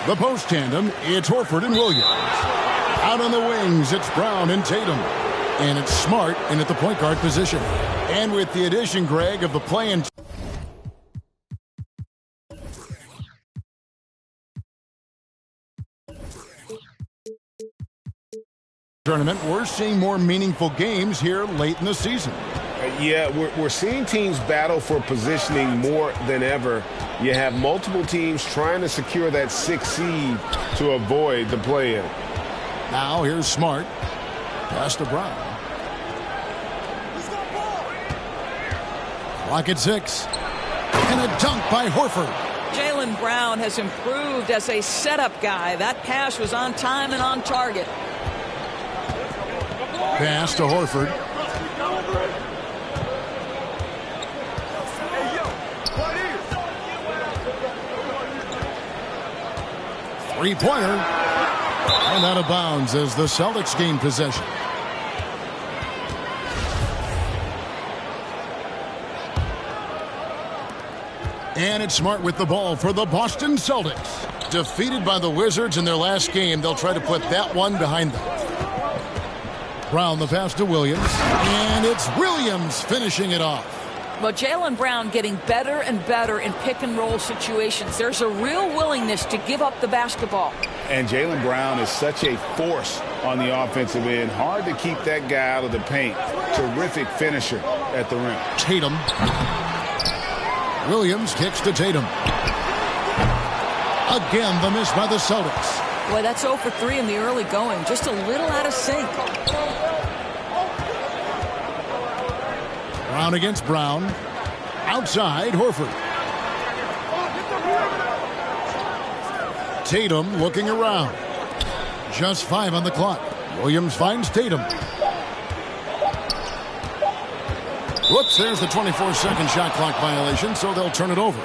The post tandem, it's Horford and Williams. Out on the wings, it's Brown and Tatum. And it's Smart in at the point guard position. And with the addition, Greg, of the play-in tournament, we're seeing more meaningful games here late in the season. Yeah, we're seeing teams battle for positioning more than ever. You have multiple teams trying to secure that 6th seed to avoid the play-in. Now here's Smart. Pass to Brown. Clock at 6. And a dunk by Horford. Jaylen Brown has improved as a setup guy. That pass was on time and on target. Pass to Horford. Three-pointer. And out of bounds as the Celtics gain possession. And it's Smart with the ball for the Boston Celtics. Defeated by the Wizards in their last game, they'll try to put that one behind them. Brown the pass to Williams. And it's Williams finishing it off. Well, Jaylen Brown getting better and better in pick-and-roll situations. There's a real willingness to give up the basketball. And Jaylen Brown is such a force on the offensive end. Hard to keep that guy out of the paint. Terrific finisher at the rim. Tatum. Williams kicks to Tatum. Again, the miss by the Celtics. Boy, that's 0 for 3 in the early going. Just a little out of sync. Brown against Brown. Outside, Horford. Tatum looking around. Just 5 on the clock. Williams finds Tatum. Whoops, there's the 24-second shot clock violation, so they'll turn it over.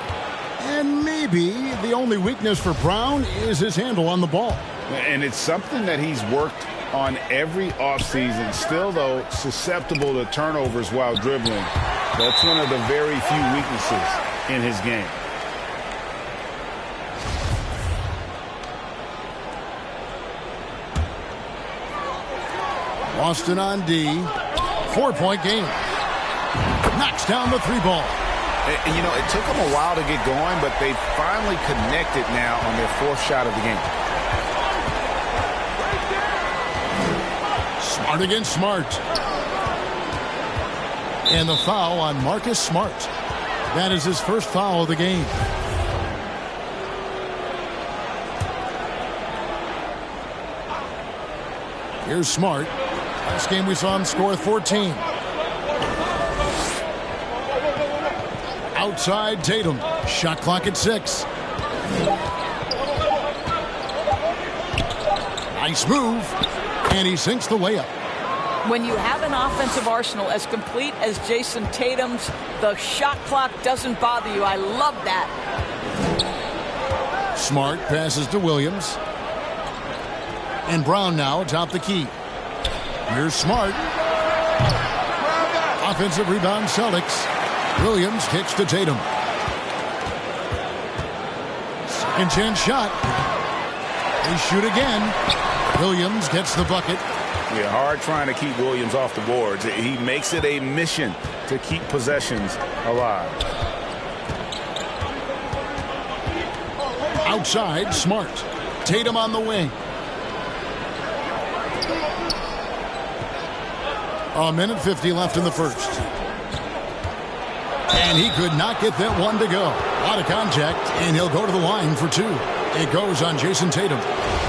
And maybe the only weakness for Brown is his handle on the ball. And it's something that he's worked on every offseason. Still, though, susceptible to turnovers while dribbling. That's one of the very few weaknesses in his game. Boston on D. 4-point game. Knocks down the 3-ball. And, you know, it took them a while to get going, but they finally connected now on their 4th shot of the game. Smart against Smart. And the foul on Marcus Smart. That is his first foul of the game. Here's Smart. Last game we saw him score 14. Outside Tatum. Shot clock at 6. Nice move. And he sinks the layup. When you have an offensive arsenal as complete as Jason Tatum's, the shot clock doesn't bother you. I love that. Smart passes to Williams. And Brown now atop the key. Here's Smart. Offensive rebound Celtics. Williams kicks to Tatum. Second chance shot. They shoot again. Williams gets the bucket. Yeah, hard trying to keep Williams off the boards. He makes it a mission to keep possessions alive. Outside, Smart. Tatum on the wing. A minute 50 left in the first. And he could not get that one to go. A lot of contact, and he'll go to the line for 2. It goes on Jason Tatum.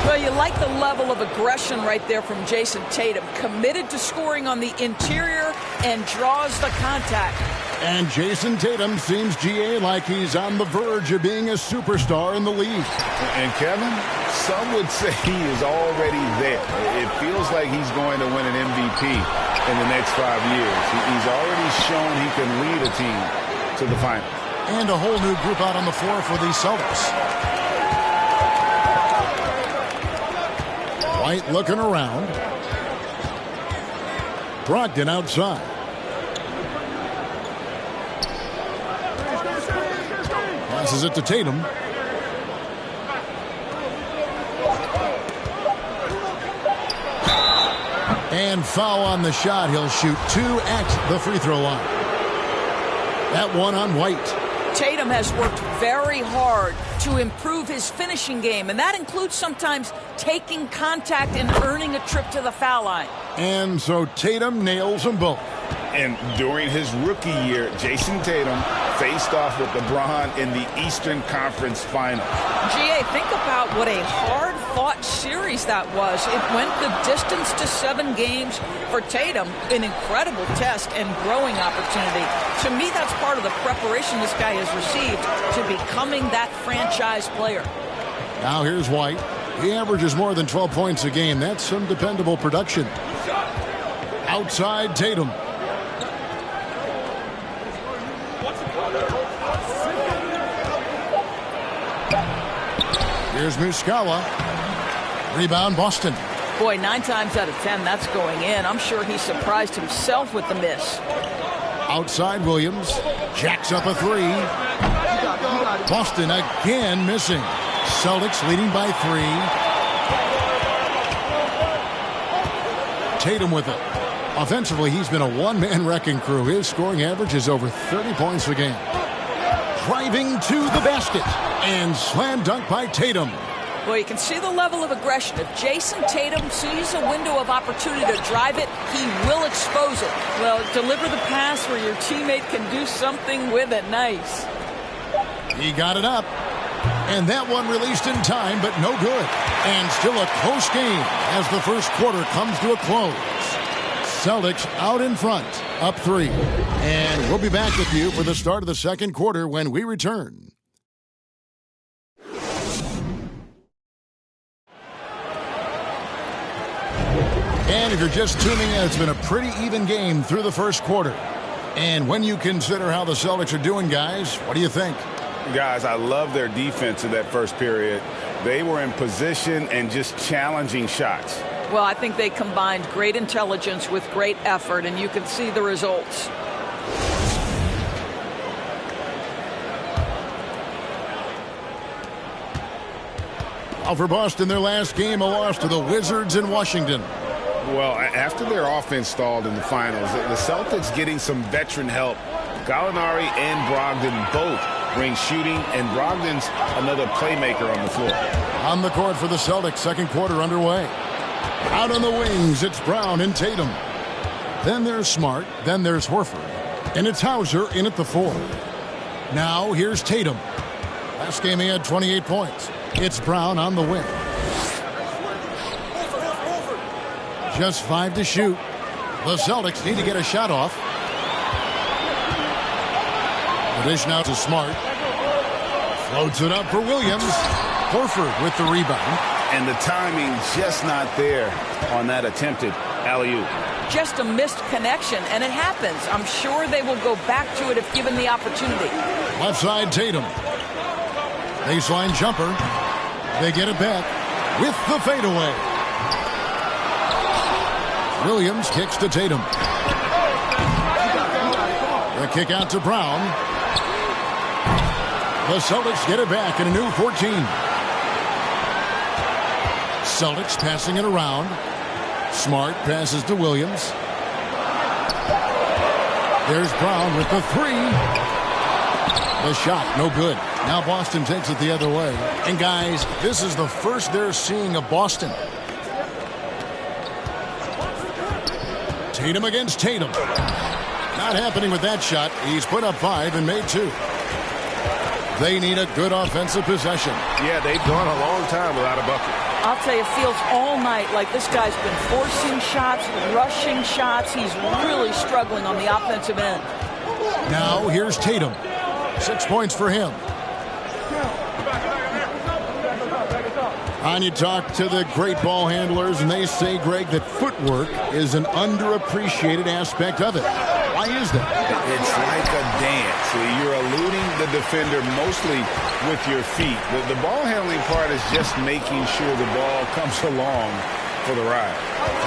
Well, you like the level of aggression right there from Jason Tatum. Committed to scoring on the interior and draws the contact. And Jason Tatum seems, GA, like he's on the verge of being a superstar in the league. And Kevin, some would say he is already there. It feels like he's going to win an MVP in the next 5 years. He's already shown he can lead a team to the final. And a whole new group out on the floor for the Celtics. White looking around. Brogdon outside. Passes it to Tatum. And foul on the shot. He'll shoot 2 at the free throw line. That one on White. Tatum has worked very hard to improve his finishing game, and that includes sometimes taking contact and earning a trip to the foul line. And so Tatum nails them both. And during his rookie year, Jason Tatum faced off with LeBron in the Eastern Conference Final. GA, think about what a hard-fought series that was. It went the distance to 7 games. For Tatum, an incredible test and growing opportunity. To me, that's part of the preparation this guy has received to becoming that franchise player. Now here's White. He averages more than 12 points a game. That's some dependable production. Outside Tatum. Here's Muscala. Rebound Boston. Boy, 9 times out of 10, that's going in. I'm sure he surprised himself with the miss. Outside Williams. Jacks up a 3. Boston again missing. Celtics leading by 3. Tatum with it. Offensively, he's been a one-man wrecking crew. His scoring average is over 30 points a game. Driving to the basket. And slam dunk by Tatum. Well, you can see the level of aggression. If Jason Tatum sees a window of opportunity to drive it, he will expose it. Well, deliver the pass where your teammate can do something with it. Nice. He got it up. And that one released in time, but no good. And still a close game as the first quarter comes to a close. Celtics out in front, up 3. And we'll be back with you for the start of the second quarter when we return. And if you're just tuning in, it's been a pretty even game through the first quarter. And when you consider how the Celtics are doing, guys, what do you think? Guys, I love their defense in that first period. They were in position and just challenging shots. Well, I think they combined great intelligence with great effort, and you can see the results. Well, for Boston, their last game, a loss to the Wizards in Washington. Well, after their offense stalled in the finals, the Celtics getting some veteran help. Gallinari and Brogdon both bring shooting, and Brogdon's another playmaker on the floor. On the court for the Celtics, second quarter underway. Out on the wings, it's Brown and Tatum. Then there's Smart, then there's Horford. And it's Hauser in at the 4. Now here's Tatum. Last game he had 28 points. It's Brown on the wing. Just 5 to shoot. The Celtics need to get a shot off. The dish now to Smart. Floats it up for Williams. Horford with the rebound. And the timing just not there on that attempted alley-oop. Just a missed connection, and it happens. I'm sure they will go back to it if given the opportunity. Left side Tatum. Baseline jumper. They get it back with the fadeaway. Williams kicks to Tatum. The kick out to Brown. The Celtics get it back in a new 14. Celtics passing it around. Smart passes to Williams. There's Brown with the 3. The shot, no good. Now Boston takes it the other way. And guys, this is the first they're seeing of Boston. Tatum against Tatum. Not happening with that shot. He's put up 5 and made 2. They need a good offensive possession. Yeah, they've gone a long time without a bucket. I'll tell you, it feels all night like this guy's been forcing shots, rushing shots. He's really struggling on the offensive end. Now here's Tatum. 6 points for him. And you talk to the great ball handlers, and they say, Greg, that footwork is an underappreciated aspect of it. Why is that? It's like a dance. You're eluding the defender mostly with your feet. The ball handling part is just making sure the ball comes along for the ride.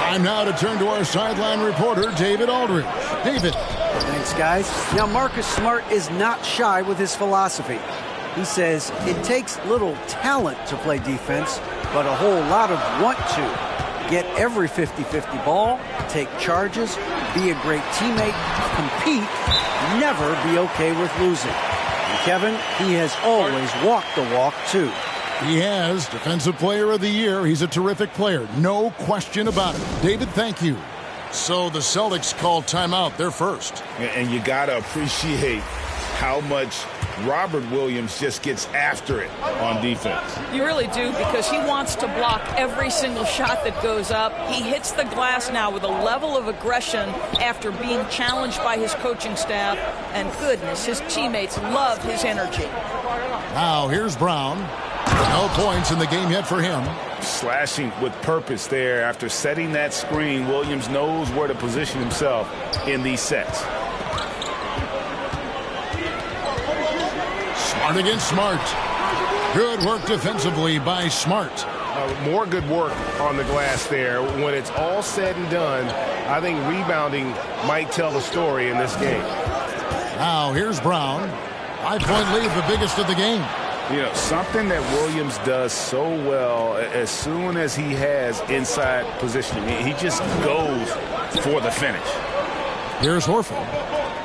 Time now to turn to our sideline reporter, David Aldridge. David. Thanks, guys. Now, Marcus Smart is not shy with his philosophy. He says it takes little talent to play defense, but a whole lot of want to. Get every 50-50 ball, take charges, be a great teammate, compete, never be okay with losing. And Kevin, he has always walked the walk, too. He has. Defensive Player of the Year. He's a terrific player. No question about it. David, thank you. So the Celtics call timeout. They're first. And you got to appreciate how much Robert Williams just gets after it on defense. You really do, because he wants to block every single shot that goes up. He hits the glass now with a level of aggression after being challenged by his coaching staff. And goodness, his teammates love his energy. Now here's Brown. No points in the game yet for him. Slashing with purpose there. After setting that screen, Williams knows where to position himself in these sets. Smart against Smart. Good work defensively by Smart. More good work on the glass there. When it's all said and done, I think rebounding might tell the story in this game. Now here's Brown. 5-point lead, the biggest of the game. You know, something that Williams does so well, as soon as he has inside positioning, he just goes for the finish. Here's Horford.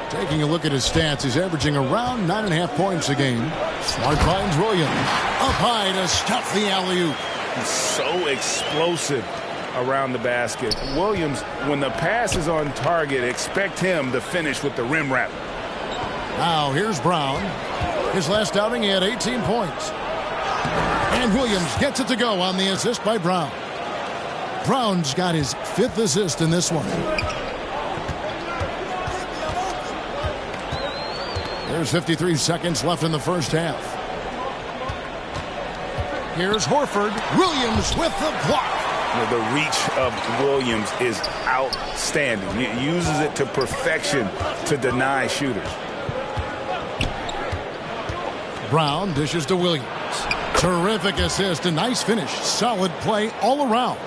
Taking a look at his stats, he's averaging around 9.5 points a game. Smart finds Williams. Up high to stuff the alley-oop. He's so explosive around the basket. Williams, when the pass is on target, expect him to finish with the rim wrap. Now here's Brown. His last outing, he had 18 points. And Williams gets it to go on the assist by Brown. Brown's got his 5th assist in this one. There's 53 seconds left in the first half. Here's Horford. Williams with the block. The reach of Williams is outstanding. He uses it to perfection to deny shooters. Brown dishes to Williams. Terrific assist, a nice finish. Solid play all around.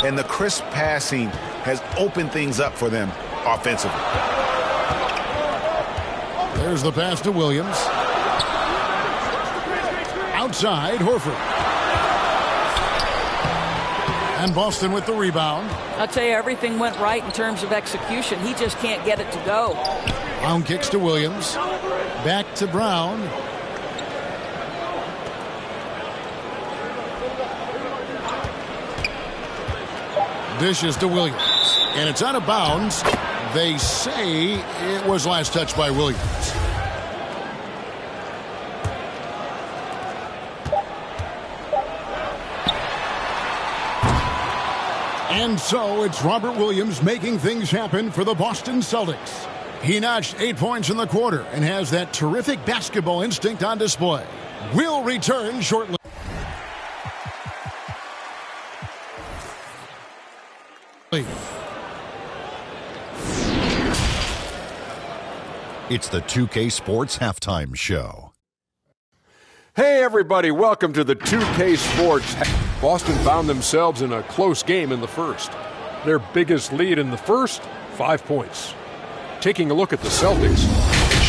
And the crisp passing has opened things up for them offensively. There's the pass to Williams. Outside, Horford. And Boston with the rebound. I'll tell you, everything went right in terms of execution. He just can't get it to go. Brown kicks to Williams. Back to Brown. Dishes to Williams. And it's out of bounds. They say it was last touched by Williams. And so it's Robert Williams making things happen for the Boston Celtics. He notched 8 points in the quarter and has that terrific basketball instinct on display. We'll return shortly. It's the 2K Sports Halftime Show. Hey everybody, welcome to the 2K Sports. Boston found themselves in a close game in the first. Their biggest lead in the first, 5 points. Taking a look at the Celtics.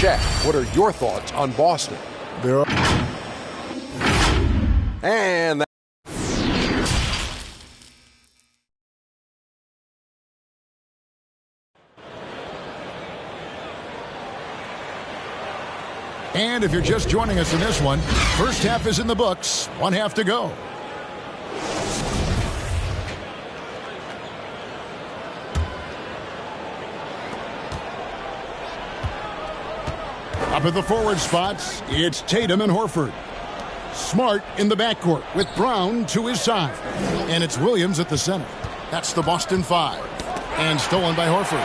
Shaq, what are your thoughts on Boston? And And if you're just joining us in this one, first half is in the books. 1 half to go. Up at the forward spots, it's Tatum and Horford. Smart in the backcourt with Brown to his side. And it's Williams at the center. That's the Boston 5. And stolen by Horford.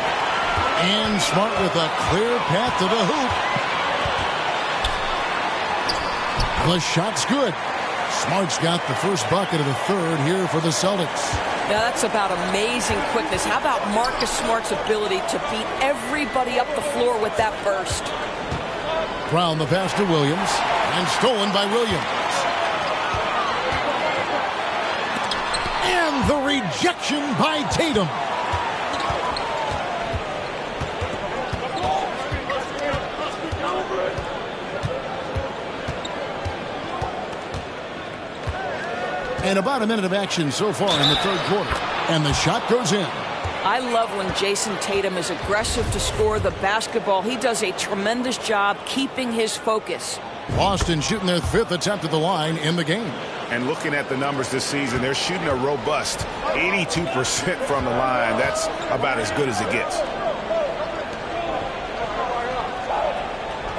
And Smart with a clear path to the hoop. The shot's good. Smart's got the first bucket of the third here for the Celtics. Now that's about amazing quickness. How about Marcus Smart's ability to beat everybody up the floor with that burst? Brown the pass to Williams. And stolen by Williams. And the rejection by Tatum. And about a minute of action so far in the third quarter. And the shot goes in. I love when Jason Tatum is aggressive to score the basketball. He does a tremendous job keeping his focus. Boston shooting their 5th attempt at the line in the game. And looking at the numbers this season, they're shooting a robust 82% from the line. That's about as good as it gets.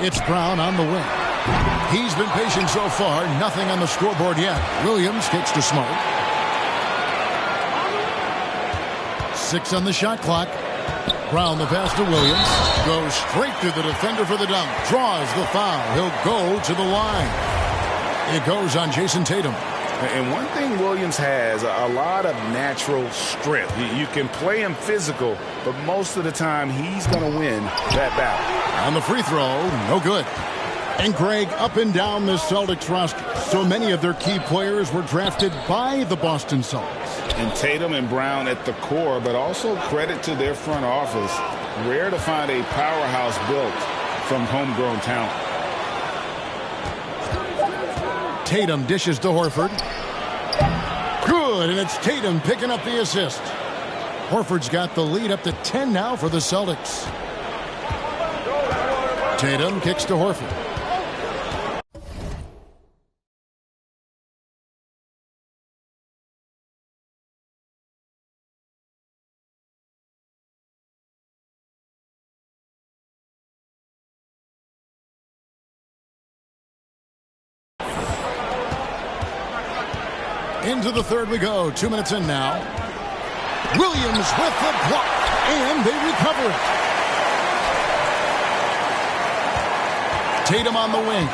It's Brown on the wing. He's been patient so far. Nothing on the scoreboard yet. Williams kicks to Smart. 6 on the shot clock. Brown the pass to Williams. Goes straight to the defender for the dunk. Draws the foul. He'll go to the line. It goes on Jason Tatum. And one thing Williams has, a lot of natural strength. You can play him physical, but most of the time he's going to win that battle. On the free throw, no good. And Greg, up and down the Celtics roster, so many of their key players were drafted by the Boston Celtics. And Tatum and Brown at the core, but also credit to their front office. Rare to find a powerhouse built from homegrown talent. Tatum dishes to Horford. Good, and it's Tatum picking up the assist. Horford's got the lead up to 10 now for the Celtics. Tatum kicks to Horford. Into the third we go. 2 minutes in now. Williams with the block, and they recover it. Tatum on the wing.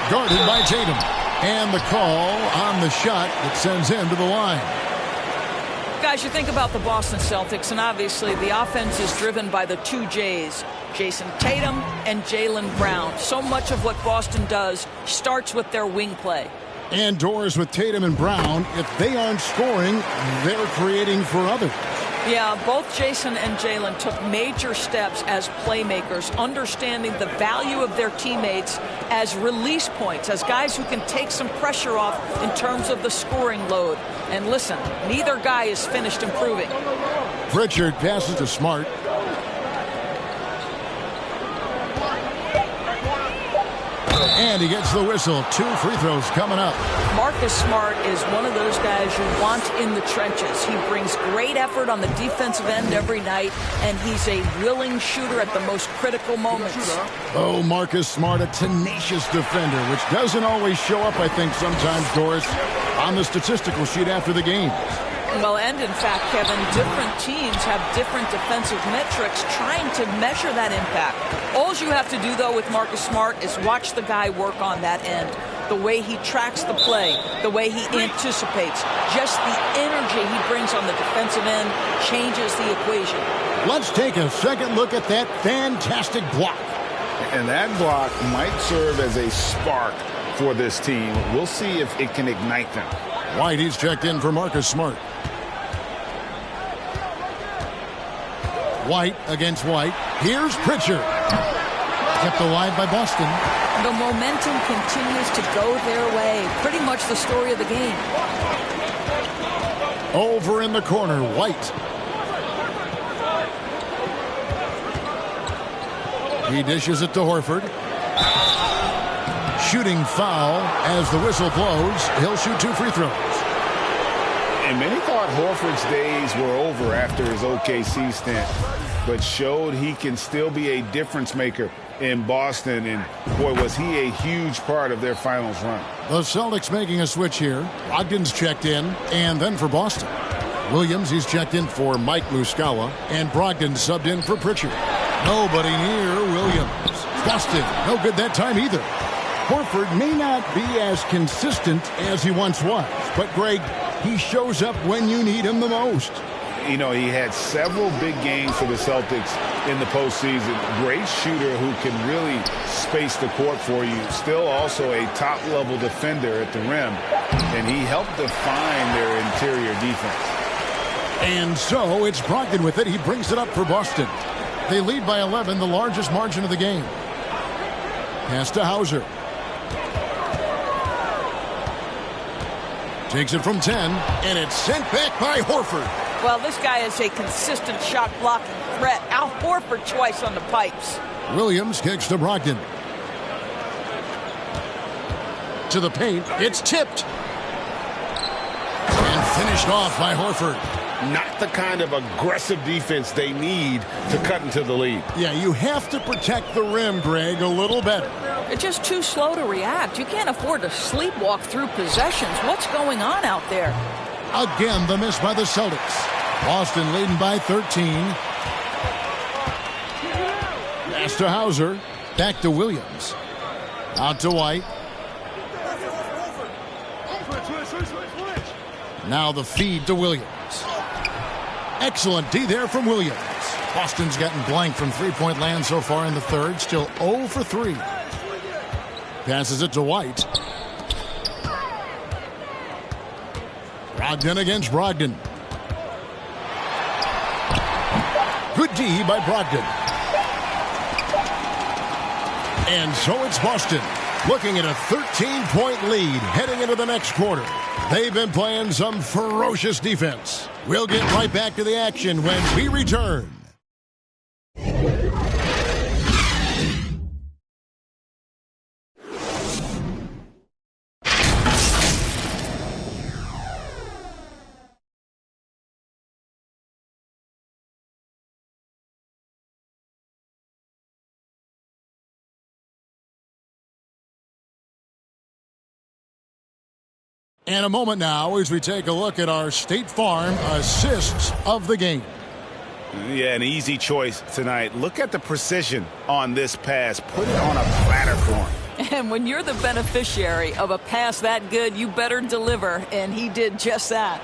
Guarded by Tatum. And the call on the shot that sends him to the line. Guys, you think about the Boston Celtics, and obviously the offense is driven by the 2 J's, Jason Tatum and Jaylen Brown. So much of what Boston does starts with their wing play. And doors with Tatum and Brown, if they aren't scoring, they're creating for others. Yeah, both Jason and Jaylen took major steps as playmakers, understanding the value of their teammates as release points, as guys who can take some pressure off in terms of the scoring load. And listen, neither guy is finished improving. Pritchard passes to Smart. And he gets the whistle. 2 free throws coming up. Marcus Smart is one of those guys you want in the trenches. He brings great effort on the defensive end every night, and he's a willing shooter at the most critical moments. Oh, Marcus Smart, a tenacious defender, which doesn't always show up, I think, sometimes, Doris, on the statistical sheet after the game. Well, and in fact, Kevin, different teams have different defensive metrics trying to measure that impact. All you have to do, though, with Marcus Smart is watch the guy work on that end. The way he tracks the play, the way he anticipates, just the energy he brings on the defensive end changes the equation. Let's take a second look at that fantastic block. And that block might serve as a spark for this team. We'll see if it can ignite them. White, he's checked in for Marcus Smart. White against White. Here's Pritchard. Kept alive by Boston. The momentum continues to go their way. Pretty much the story of the game. Over in the corner, White. He dishes it to Horford. Shooting foul as the whistle blows. He'll shoot 2 free throws. And many thought Horford's days were over after his OKC stint, but showed he can still be a difference maker in Boston. And boy, was he a huge part of their finals run. The Celtics making a switch here. Ogden's checked in, and then for Boston. Williams, he's checked in for Mike Muscala, and Brogdon subbed in for Pritchard. Nobody near Williams. Boston, no good that time either. Horford may not be as consistent as he once was, but Greg, he shows up when you need him the most. You know, he had several big games for the Celtics in the postseason. Great shooter who can really space the court for you. Still also a top-level defender at the rim, and he helped define their interior defense. And so it's Brogdon with it. He brings it up for Boston. They lead by 11, the largest margin of the game. Pass to Hauser. Takes it from 10, and it's sent back by Horford. Well, this guy is a consistent shot blocking threat. Al Horford twice on the pipes. Williams kicks to Brogdon. To the paint. It's tipped. And finished off by Horford. Not the kind of aggressive defense they need to cut into the lead. Yeah, you have to protect the rim, Greg, a little better. They're just too slow to react. You can't afford to sleepwalk through possessions. What's going on out there? Again, the miss by the Celtics. Boston leading by 13. Pass to Hauser. Back to Williams. Out to White. Now the feed to Williams. Excellent D there from Williams. Boston's gotten blank from three-point land so far in the third. Still 0 for 3. Passes it to White. Brogdon against Brogdon. Good D by Brogdon. And so it's Boston looking at a 13-point lead heading into the next quarter. They've been playing some ferocious defense. We'll get right back to the action when we return. And a moment now as we take a look at our State Farm assists of the game. Yeah, an easy choice tonight. Look at the precision on this pass. Put it on a platter for him. And when you're the beneficiary of a pass that good, you better deliver, and he did just that.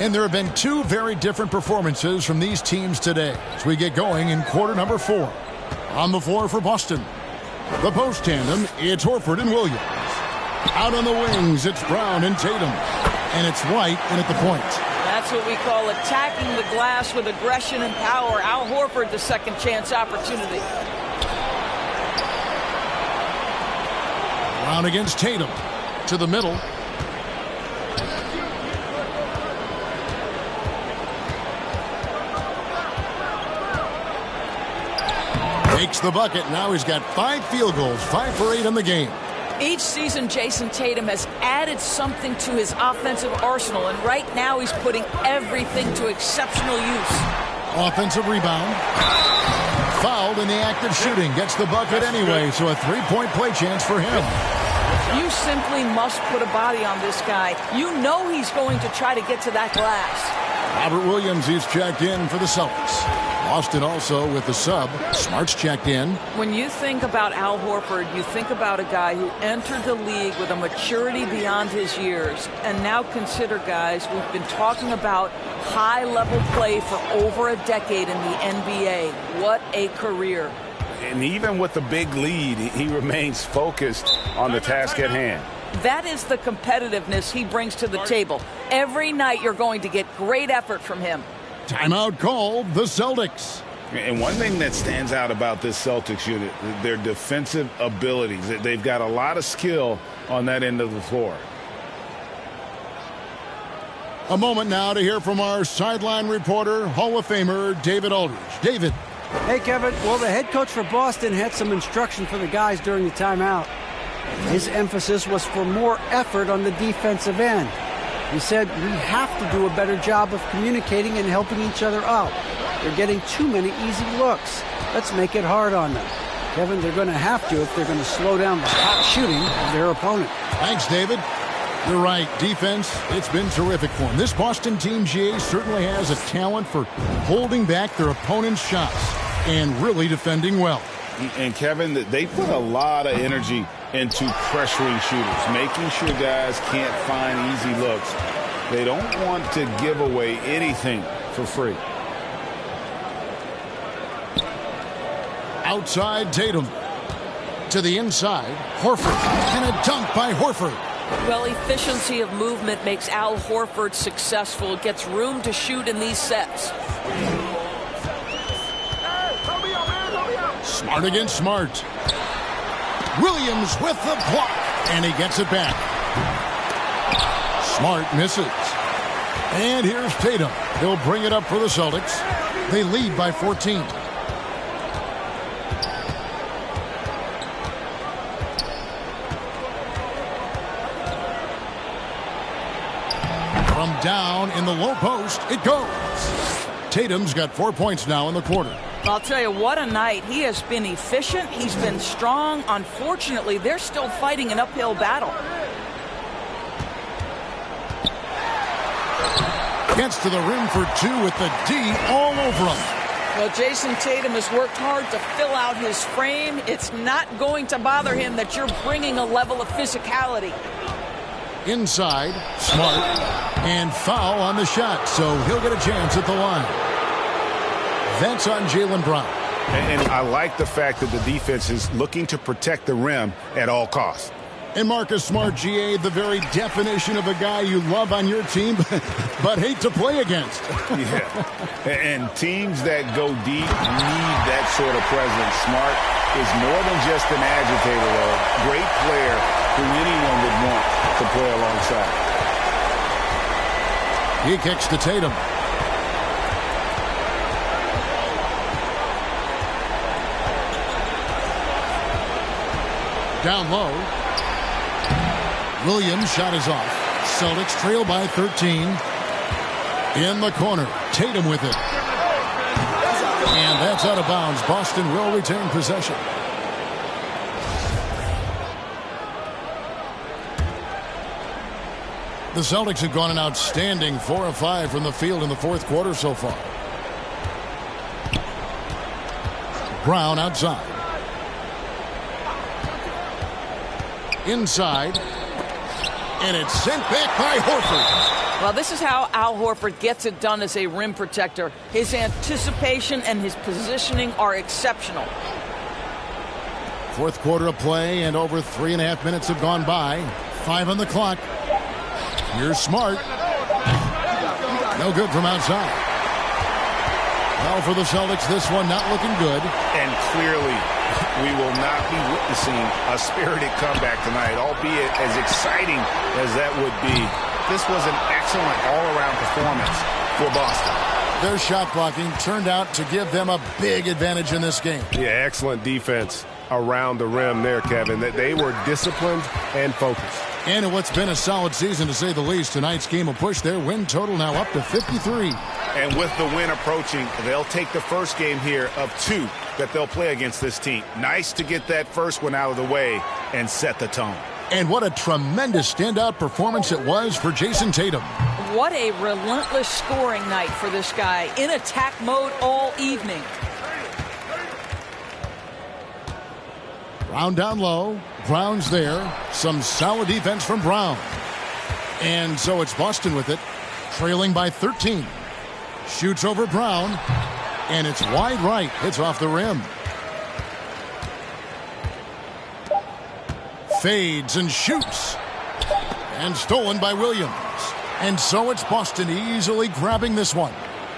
And there have been two very different performances from these teams today as we get going in quarter number 4. On the floor for Boston, the post tandem, it's Horford and Williams. Out on the wings, it's Brown and Tatum. And it's White in at the point. That's what we call attacking the glass with aggression and power. Al Horford, the second chance opportunity. Brown against Tatum. To the middle. Takes the bucket. Now he's got 5 field goals, 5 for 8 in the game. Each season, Jason Tatum has added something to his offensive arsenal, and right now he's putting everything to exceptional use. Offensive rebound. Fouled in the act of shooting. Gets the bucket anyway, so a 3-point play chance for him. You simply must put a body on this guy. You know he's going to try to get to that glass. Robert Williams, he's checked in for the Celtics. Boston also with the sub. Smart's checked in. When you think about Al Horford, you think about a guy who entered the league with a maturity beyond his years. And now consider, guys, we've been talking about high-level play for over a decade in the NBA. What a career. And even with the big lead, he remains focused on the task at hand. That is the competitiveness he brings to the table. Every night you're going to get great effort from him. Timeout called, the Celtics. And one thing that stands out about this Celtics unit, their defensive abilities. They've got a lot of skill on that end of the floor. A moment now to hear from our sideline reporter, Hall of Famer David Aldridge. David. Hey, Kevin. Well, the head coach for Boston had some instruction for the guys during the timeout. His emphasis was for more effort on the defensive end. He said, we have to do a better job of communicating and helping each other out. They're getting too many easy looks. Let's make it hard on them. Kevin, they're going to have to if they're going to slow down the hot shooting of their opponent. Thanks, David. You're right. Defense, it's been terrific for him. This Boston team, GA, certainly has a talent for holding back their opponent's shots and really defending well. And, Kevin, they put a lot of energy into pressuring shooters, making sure guys can't find easy looks. They don't want to give away anything for free. Outside Tatum. To the inside, Horford. And a dunk by Horford. Well, efficiency of movement makes Al Horford successful. Gets room to shoot in these sets. Smart against Smart. Williams with the block, and he gets it back. Smart misses. And here's Tatum. He'll bring it up for the Celtics. They lead by 14. From down in the low post, it goes. Tatum's got 4 points now in the quarter. I'll tell you, what a night. He has been efficient. He's been strong. Unfortunately, they're still fighting an uphill battle. Gets to the rim for two with the D all over him. Well, Jason Tatum has worked hard to fill out his frame. It's not going to bother him that you're bringing a level of physicality. Inside, Smart, and foul on the shot, so he'll get a chance at the line. That's on Jaylen Brown. And I like the fact that the defense is looking to protect the rim at all costs. And Marcus Smart, GA, the very definition of a guy you love on your team, but hate to play against. Yeah. And teams that go deep need that sort of presence. Smart is more than just an agitator, though. Great player who anyone would want to play alongside. He kicks to Tatum. Down low. Williams' shot is off. Celtics trail by 13. In the corner. Tatum with it. And that's out of bounds. Boston will retain possession. The Celtics have gone an outstanding 4 of 5 from the field in the fourth quarter so far. Brown outside. Inside. And it's sent back by Horford. Well, this is how Al Horford gets it done as a rim protector. His anticipation and his positioning are exceptional. Fourth quarter of play, and over 3.5 minutes have gone by. 5 on the clock. Here's Smart. No good from outside. Well, for the Celtics, this one not looking good. And clearly, we will not be witnessing a spirited comeback tonight, albeit as exciting as that would be. This was an excellent all-around performance for Boston. Their shot blocking turned out to give them a big advantage in this game. Yeah, excellent defense around the rim there, Kevin. That they were disciplined and focused. And in what's been a solid season, to say the least, tonight's game will push their win total now up to 53. And with the win approaching, they'll take the first game here of 2 that they'll play against this team. Nice to get that first one out of the way and set the tone. And what a tremendous standout performance it was for Jason Tatum. What a relentless scoring night for this guy. In attack mode all evening. Brown down low. Brown's there. Some solid defense from Brown. And so it's Boston with it, trailing by 13. Shoots over Brown. And it's wide right. Hits off the rim. Fades and shoots. And stolen by Williams. And so it's Boston easily grabbing this one.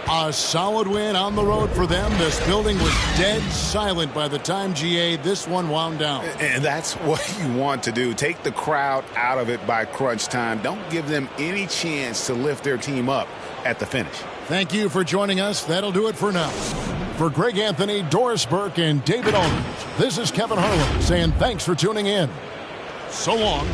A solid win on the road for them. This building was dead silent by the time, GA, this one wound down. And that's what you want to do. Take the crowd out of it by crunch time. Don't give them any chance to lift their team up at the finish. Thank you for joining us. That'll do it for now. For Greg Anthony, Doris Burke, and David Aldridge, this is Kevin Harlan saying thanks for tuning in. So long.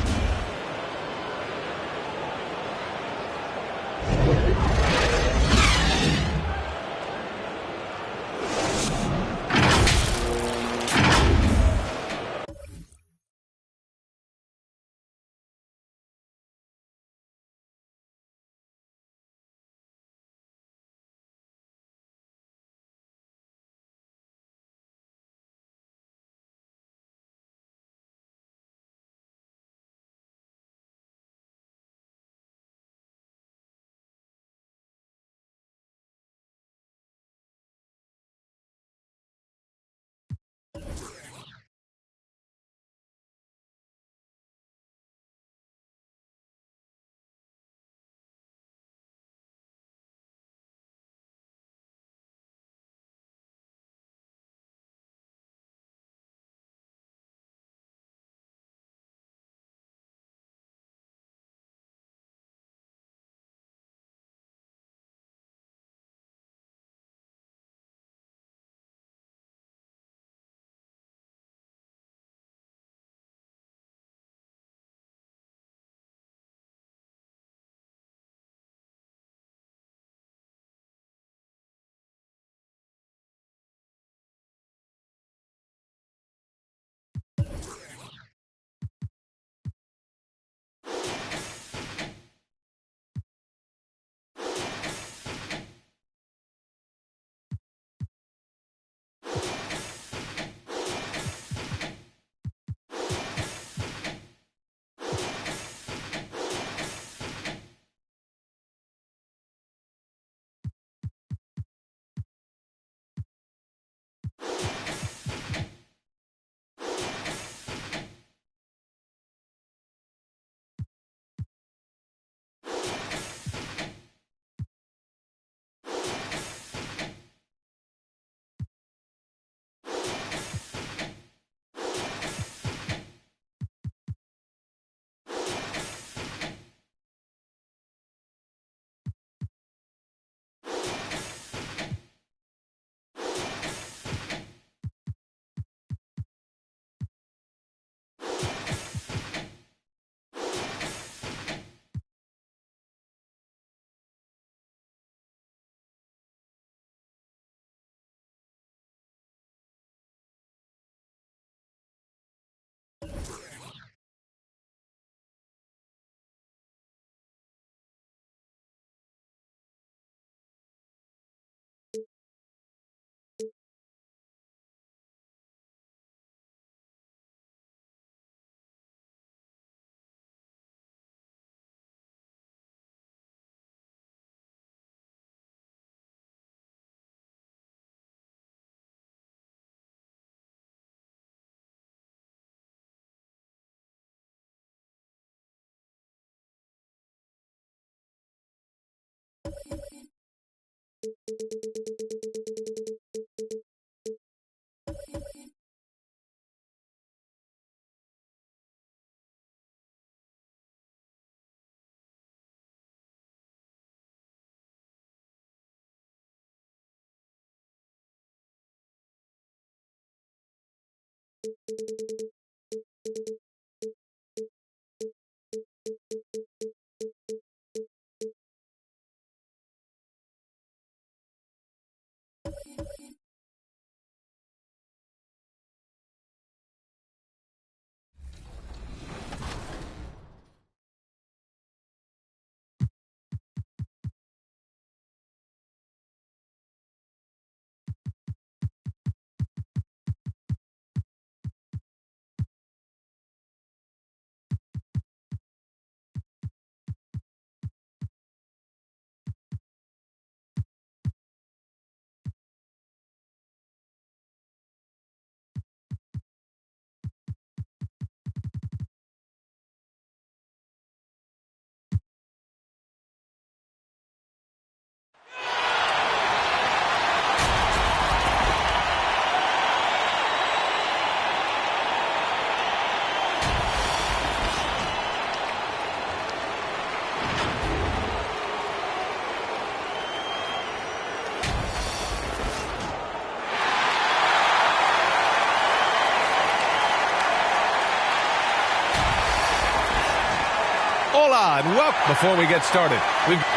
Hola and welcome. Before we get started,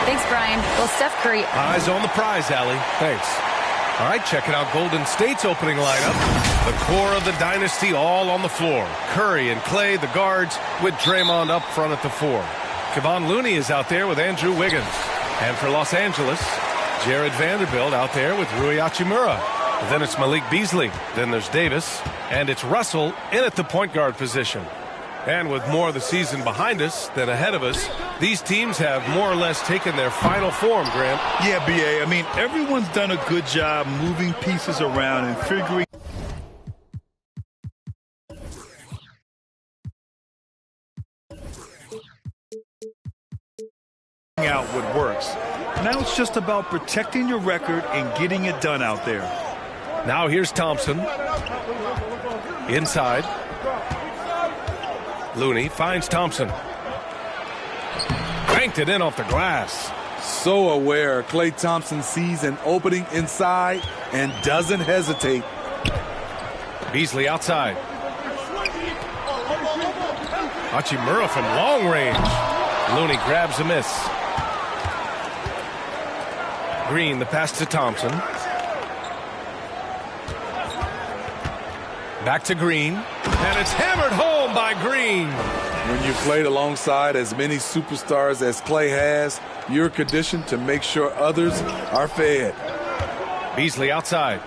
Thanks, Brian. Well, Steph Curry. Eyes on the prize, Allie. Thanks. All right, checking out Golden State's opening lineup. The core of the dynasty all on the floor. Curry and Clay, the guards, with Draymond up front at the 4. Kevon Looney is out there with Andrew Wiggins. And for Los Angeles, Jared Vanderbilt out there with Rui Hachimura. Then it's Malik Beasley. Then there's Davis. And it's Russell in at the point guard position. And with more of the season behind us than ahead of us, these teams have more or less taken their final form, Grant. Yeah, B.A. I mean, everyone's done a good job moving pieces around and figuring out what works. Now it's just about protecting your record and getting it done out there. Now here's Thompson. Inside. Looney finds Thompson. Banked it in off the glass. So aware. Klay Thompson sees an opening inside and doesn't hesitate. Beasley outside. Hachimura from long range. Looney grabs a miss. Green, the pass to Thompson. Back to Green. And it's hammered home by Green. When you played alongside as many superstars as Klay has, you're conditioned to make sure others are fed. Beasley outside.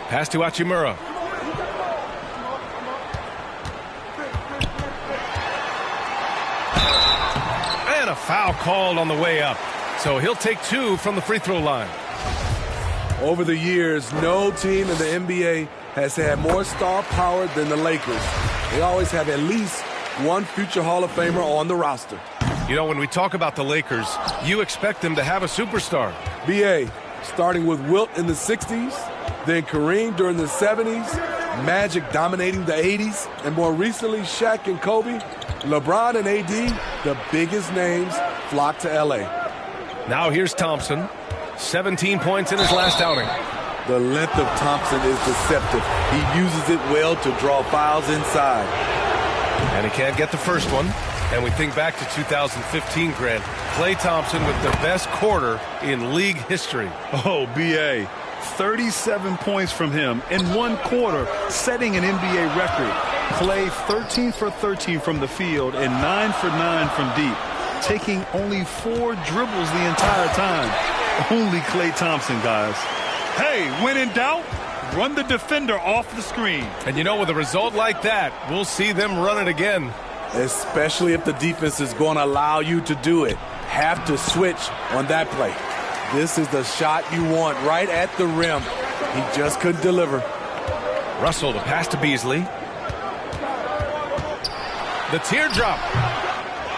Pass to Hachimura. And a foul called on the way up. So he'll take 2 from the free throw line. Over the years, no team in the NBA has had more star power than the Lakers. They always have at least one future Hall of Famer on the roster. You know, when we talk about the Lakers, you expect them to have a superstar. B.A., starting with Wilt in the 60s, then Kareem during the 70s, Magic dominating the 80s, and more recently Shaq and Kobe, LeBron and A.D., the biggest names flocked to L.A. Now here's Thompson. 17 points in his last outing. The length of Thompson is deceptive. He uses it well to draw fouls inside. And he can't get the first one. And we think back to 2015, Grant. Klay Thompson with the best quarter in league history. Oh, B.A., 37 points from him in one quarter, setting an NBA record. Klay 13 for 13 from the field and 9 for 9 from deep, taking only 4 dribbles the entire time. Only Klay Thompson, guys. Hey, when in doubt, run the defender off the screen. And you know, with a result like that, we'll see them run it again. Especially if the defense is going to allow you to do it. Have to switch on that play. This is the shot you want right at the rim. He just couldn't deliver. Russell, the pass to Beasley. The teardrop.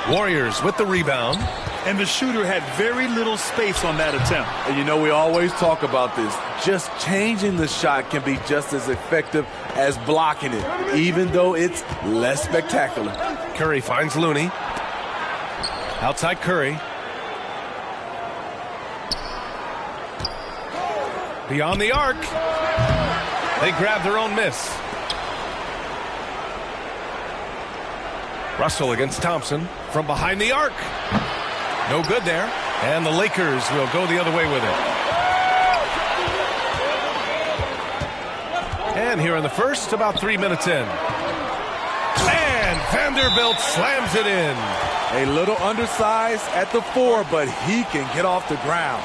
Warriors with the rebound. And the shooter had very little space on that attempt. And you know, we always talk about this. Just changing the shot can be just as effective as blocking it, even though it's less spectacular. Curry finds Looney. Outside Curry. Beyond the arc. They grab their own miss. Russell against Thompson from behind the arc. No good there. And the Lakers will go the other way with it. And here in the first, about 3 minutes in. And Vanderbilt slams it in. A little undersized at the 4, but he can get off the ground.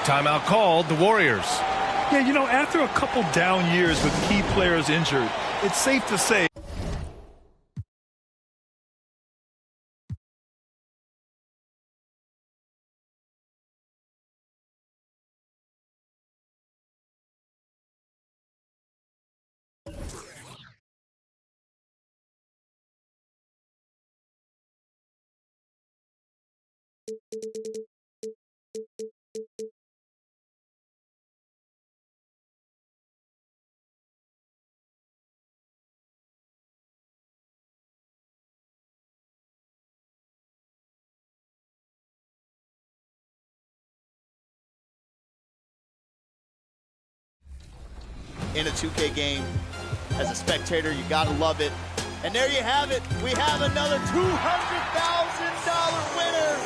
Timeout called, the Warriors. Yeah, you know, after a couple down years with key players injured, it's safe to say. In a 2K game, as a spectator, you gotta love it. And there you have it. We have another $200,000 winner.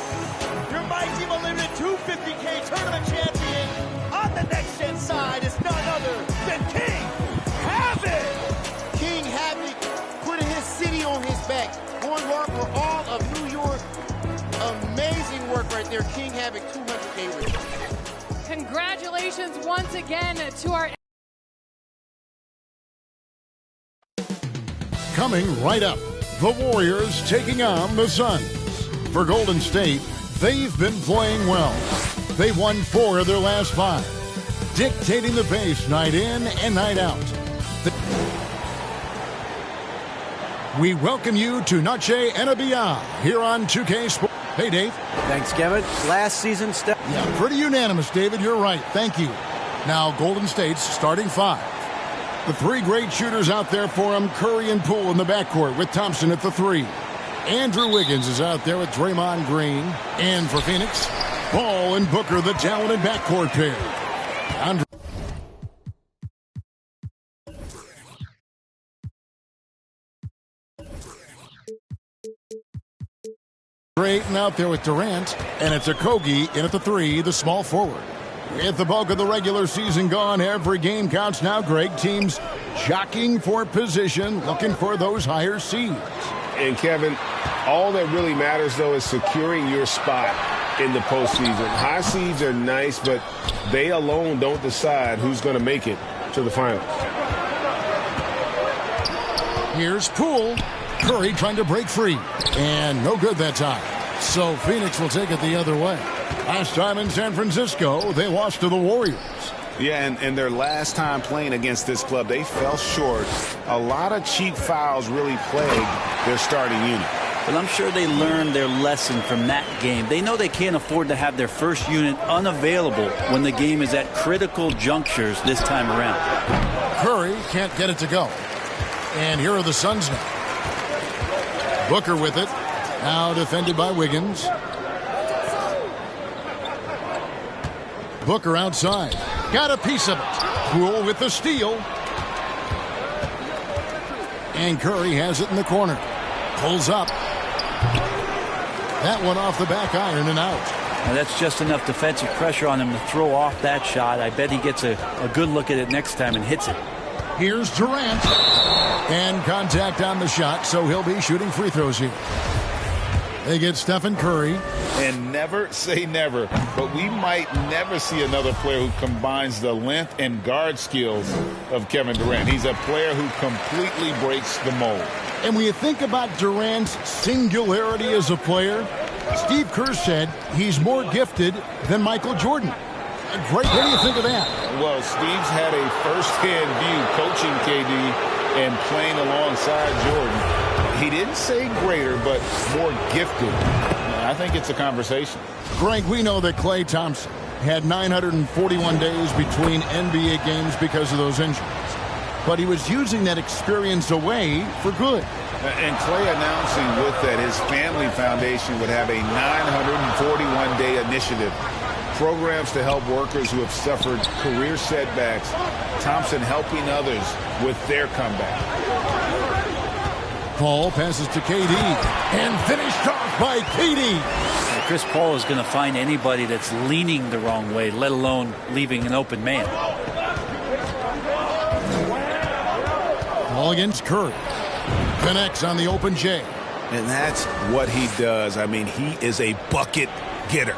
Your My Team Unlimited 250K tournament champion on the Next Gen side is none other than King Havoc. King Havoc putting his city on his back, going hard for all of New York. Amazing work right there. King Havoc 200K winner. Congratulations once again to our... Coming right up, the Warriors taking on the Suns. For Golden State, they've been playing well. They've won 4 of their last 5, dictating the pace night in and night out. We welcome you to Noche NBA here on 2K Sports. Hey, Dave. Thanks, Kevin. Last season, Yeah, pretty unanimous, David. You're right. Thank you. Now, Golden State's starting 5. The 3 great shooters out there for him, Curry and Poole in the backcourt with Thompson at the 3. Andrew Wiggins is out there with Draymond Green. And for Phoenix, Ball and Booker, the talented backcourt pair. Drayton out there with Durant, and it's Okogie in at the 3, the small forward. With the bulk of the regular season gone, every game counts now, Greg. Teams jockeying for position, looking for those higher seeds. And, Kevin, all that really matters, though, is securing your spot in the postseason. High seeds are nice, but they alone don't decide who's going to make it to the finals. Here's Poole. Curry trying to break free. And no good that time. So Phoenix will take it the other way. Last time in San Francisco, they lost to the Warriors. Yeah, and their last time playing against this club, they fell short. A lot of cheap fouls really plagued their starting unit. But I'm sure they learned their lesson from that game. They know they can't afford to have their first unit unavailable when the game is at critical junctures this time around. Curry can't get it to go. And here are the Suns now. Booker with it. Now defended by Wiggins. Booker outside. Got a piece of it. Poole with the steal. And Curry has it in the corner. Pulls up. That one off the back iron and out. Now that's just enough defensive pressure on him to throw off that shot. I bet he gets a good look at it next time and hits it. Here's Durant. And contact on the shot, so he'll be shooting free throws here. They get Stephen Curry. And never say never, but we might never see another player who combines the length and guard skills of Kevin Durant. He's a player who completely breaks the mold. And when you think about Durant's singularity as a player, Steve Kerr said he's more gifted than Michael Jordan. Great. What do you think of that? Well, Steve's had a first-hand view coaching KD and playing alongside Jordan. He didn't say greater, but more gifted. I think it's a conversation. Greg, we know that Klay Thompson had 941 days between NBA games because of those injuries. But he was using that experience away for good. And Klay announcing with that his family foundation would have a 941-day initiative programs to help workers who have suffered career setbacks. Thompson helping others with their comeback. Paul passes to KD and finished off by KD. Chris Paul is going to find anybody that's leaning the wrong way, let alone leaving an open man. Ball against Curry. Connects on the open J. And that's what he does. I mean, he is a bucket getter.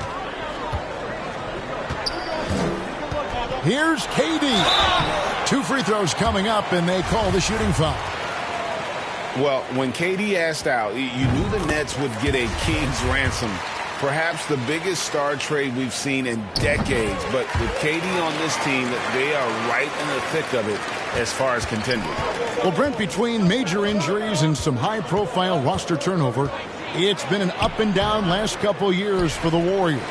Here's KD. 2 free throws coming up, and they call the shooting foul. Well, when KD asked out, you knew the Nets would get a king's ransom. Perhaps the biggest star trade we've seen in decades. But with KD on this team, they are right in the thick of it as far as contending. Well, Brent, between major injuries and some high-profile roster turnover, it's been an up-and-down last couple years for the Warriors.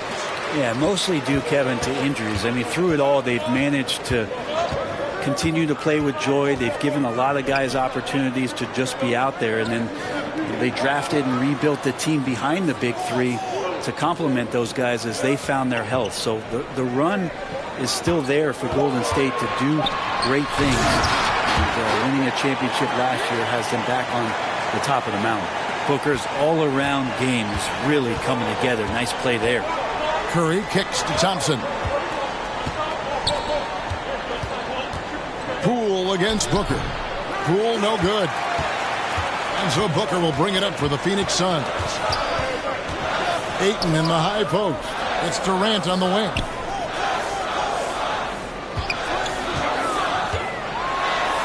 Yeah, mostly due, Kevin, to injuries. I mean, through it all, they've managed to continue to play with joy. They've given a lot of guys opportunities to just be out there. And then they drafted and rebuilt the team behind the big three to complement those guys as they found their health. So the run is still there for Golden State to do great things. And, winning a championship last year has them back on the top of the mountain. Booker's all-around game is really coming together. Nice play there. Curry kicks to Thompson. Poole against Booker. Poole no good. And so Booker will bring it up for the Phoenix Suns. Ayton in the high post. It's Durant on the wing.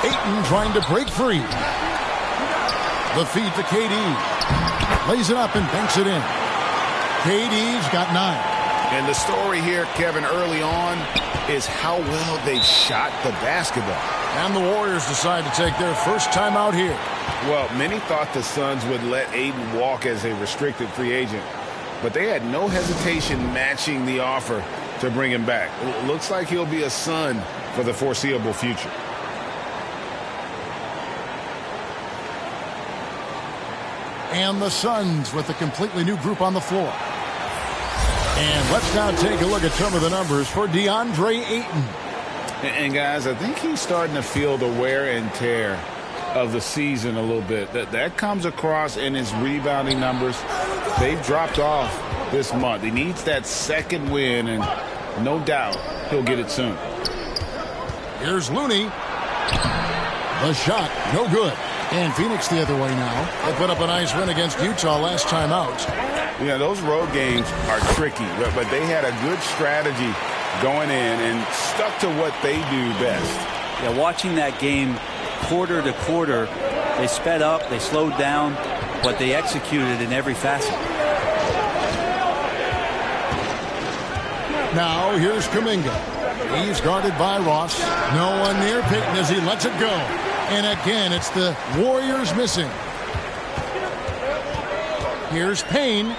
Ayton trying to break free. The feed to KD. Lays it up and banks it in. KD's got 9. And the story here, Kevin, early on is how well they've shot the basketball. And the Warriors decide to take their first time out here. Well, many thought the Suns would let Ayton walk as a restricted free agent, but they had no hesitation matching the offer to bring him back. Looks like he'll be a Sun for the foreseeable future. And the Suns with a completely new group on the floor. And let's now take a look at some of the numbers for DeAndre Ayton. And guys, I think he's starting to feel the wear and tear of the season a little bit. That comes across in his rebounding numbers. They've dropped off this month. He needs that second win, and no doubt he'll get it soon. Here's Looney. The shot, no good. And Phoenix the other way now. They put up a nice win against Utah last time out. Yeah, those road games are tricky, but they had a good strategy going in and stuck to what they do best. Yeah, watching that game quarter to quarter, they sped up, they slowed down, but they executed in every facet. Now here's Kuminga. He's guarded by Ross. No one near Payton as he lets it go. And again, it's the Warriors missing. Here's Payne.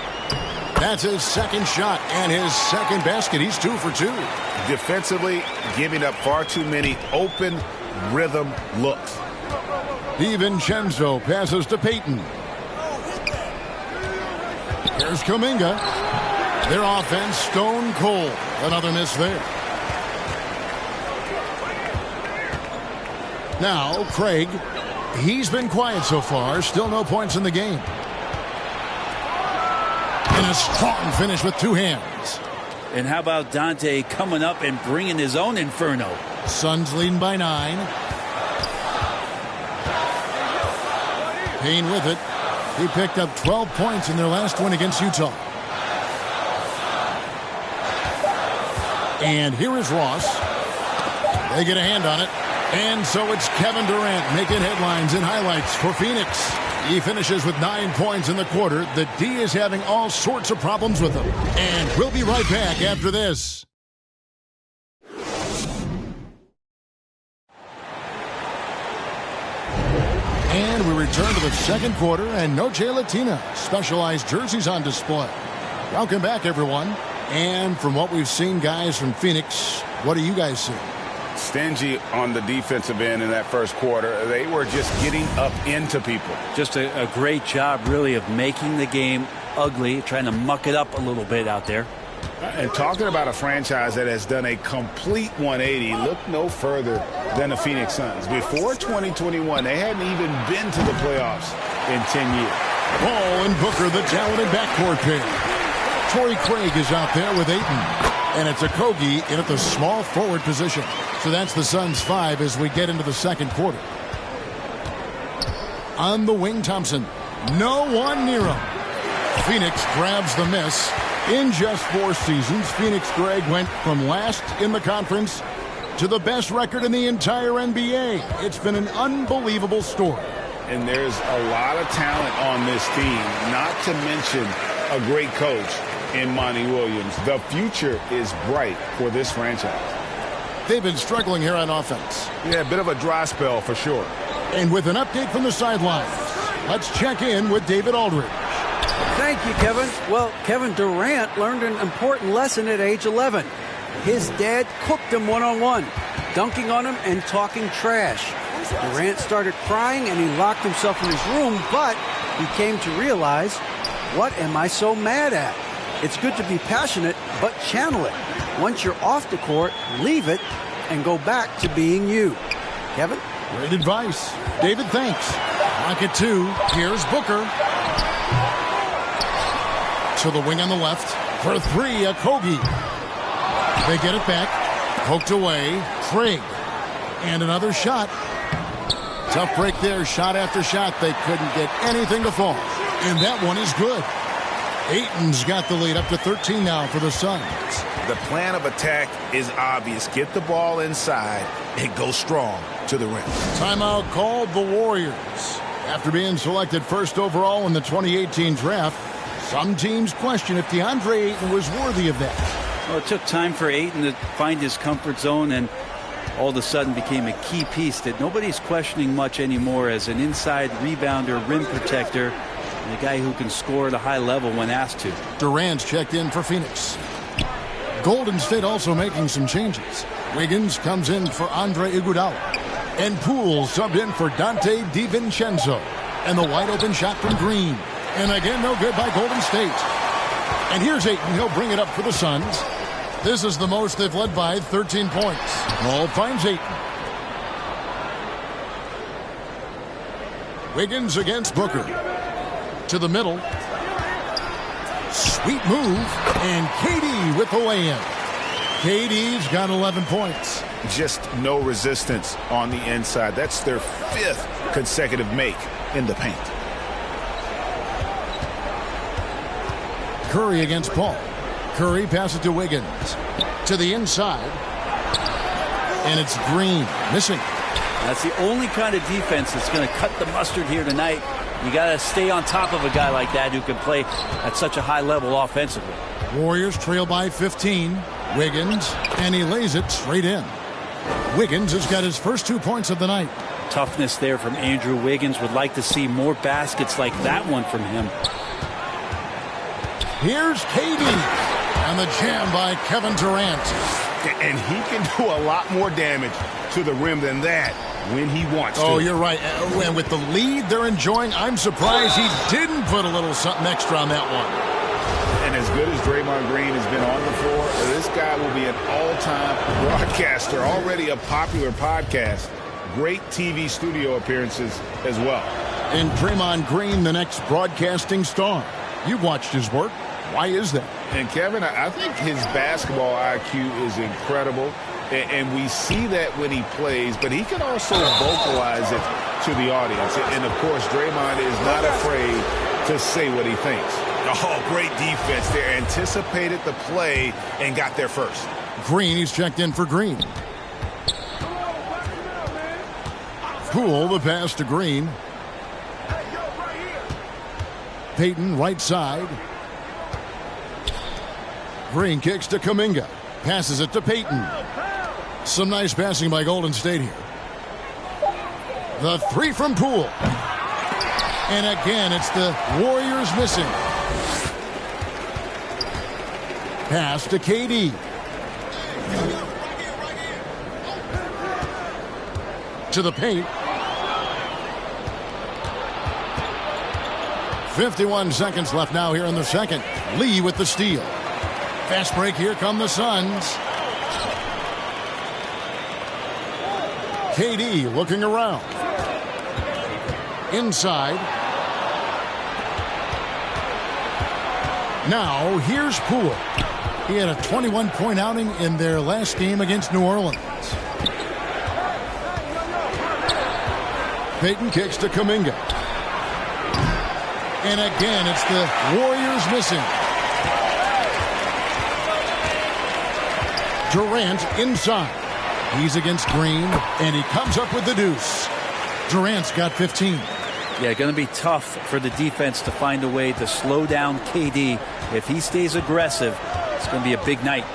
That's his second shot and his second basket. He's 2 for 2. Defensively, giving up far too many open rhythm looks. DiVincenzo passes to Payton. Here's Kuminga. Their offense stone cold. Another miss there. Now, Craig. He's been quiet so far. Still no points in the game. And a strong finish with 2 hands. And how about Dante coming up and bringing his own inferno? Suns leading by 9. Payne with it. He picked up 12 points in their last win against Utah. And here is Ross. They get a hand on it. And so it's Kevin Durant making headlines and highlights for Phoenix. He finishes with 9 points in the quarter. The D is having all sorts of problems with him. And we'll be right back after this. And we return to the second quarter, and Noche Latina specialized jerseys on display. Welcome back, everyone. And from what we've seen, guys, from Phoenix, what do you guys see? Stingy on the defensive end in that first quarter. They were just getting up into people. Just a great job, really, of making the game ugly, trying to muck it up a little bit out there. And talking about a franchise that has done a complete 180, look no further than the Phoenix Suns. Before 2021, they hadn't even been to the playoffs in 10 years. Paul and Booker, the talented backcourt pair. Torrey Craig is out there with Ayton. And it's Okogie in at the small forward position. So that's the Suns 5 as we get into the second quarter. On the wing, Thompson. No one near him. Phoenix grabs the miss. In just 4 seasons, Phoenix, Greg, went from last in the conference to the best record in the entire NBA. It's been an unbelievable story. And there's a lot of talent on this team, not to mention a great coach in Monty Williams. The future is bright for this franchise. They've been struggling here on offense. Yeah, a bit of a dry spell for sure. And with an update from the sidelines, let's check in with David Aldridge. Thank you, Kevin. Well, Kevin Durant learned an important lesson at age 11. His dad cooked him one-on-one, dunking on him and talking trash. Durant started crying and he locked himself in his room, but he came to realize, what am I so mad at? It's good to be passionate, but channel it. Once you're off the court, leave it and go back to being you. Kevin? Great advice. David, thanks. Back at 2. Here's Booker. To the wing on the left. For 3, Okogie. They get it back. Poked away. Craig. And another shot. Tough break there. Shot after shot. They couldn't get anything to fall. And that one is good. Ayton's got the lead up to 13 now for the Suns. The plan of attack is obvious. Get the ball inside and go strong to the rim. Timeout called the Warriors. After being selected first overall in the 2018 draft, some teams question if DeAndre Ayton was worthy of that. Well, it took time for Ayton to find his comfort zone and all of a sudden became a key piece that nobody's questioning much anymore as an inside rebounder, rim protector, and a guy who can score at a high level when asked to. Durant's checked in for Phoenix. Golden State also making some changes. Wiggins comes in for Andre Iguodala. And Poole subbed in for Dante DiVincenzo. And the wide open shot from Green. And again, no good by Golden State. And here's Ayton. He'll bring it up for the Suns. This is the most they've led by 13 points. Ball finds Ayton. Wiggins against Booker. To the middle. Sweet move. And KD with the lay-in. KD's got 11 points. Just no resistance on the inside. That's their 5th consecutive make in the paint. Curry against Paul. Curry passes to Wiggins. To the inside. And it's Green. Missing. That's the only kind of defense that's going to cut the mustard here tonight. You got to stay on top of a guy like that who can play at such a high level offensively. Warriors trail by 15. Wiggins. And he lays it straight in. Wiggins has got his first 2 points of the night. Toughness there from Andrew Wiggins. Would like to see more baskets like that one from him. Here's KD. And the jam by Kevin Durant. And he can do a lot more damage to the rim than that when he wants to. Oh, you're right. And with the lead they're enjoying, I'm surprised he didn't put a little something extra on that one. And as good as Draymond Green has been on the floor, this guy will be an all-time broadcaster, already a popular podcast. Great TV studio appearances as well. And Draymond Green, the next broadcasting star. You've watched his work. Why is that? And Kevin, I think his basketball IQ is incredible. And we see that when he plays, but he can also vocalize it to the audience. And, of course, Draymond is not afraid to say what he thinks. Oh, great defense there. Anticipated the play and got there first. Green, he's checked in for Green. Poole, the pass to Green. Payton, right side. Green kicks to Kuminga. Passes it to Payton. Some nice passing by Golden State here. The 3 from Poole. And again, it's the Warriors missing. Pass to KD. To the paint. 51 seconds left now here in the second. Lee with the steal. Fast break, here come the Suns. KD looking around. Inside. Now, here's Poole. He had a 21-point outing in their last game against New Orleans. Payton kicks to Kuminga. And again, it's the Warriors missing. Durant inside. He's against Green, and he comes up with the deuce. Durant's got 15. Yeah, going to be tough for the defense to find a way to slow down KD. If he stays aggressive, it's going to be a big night.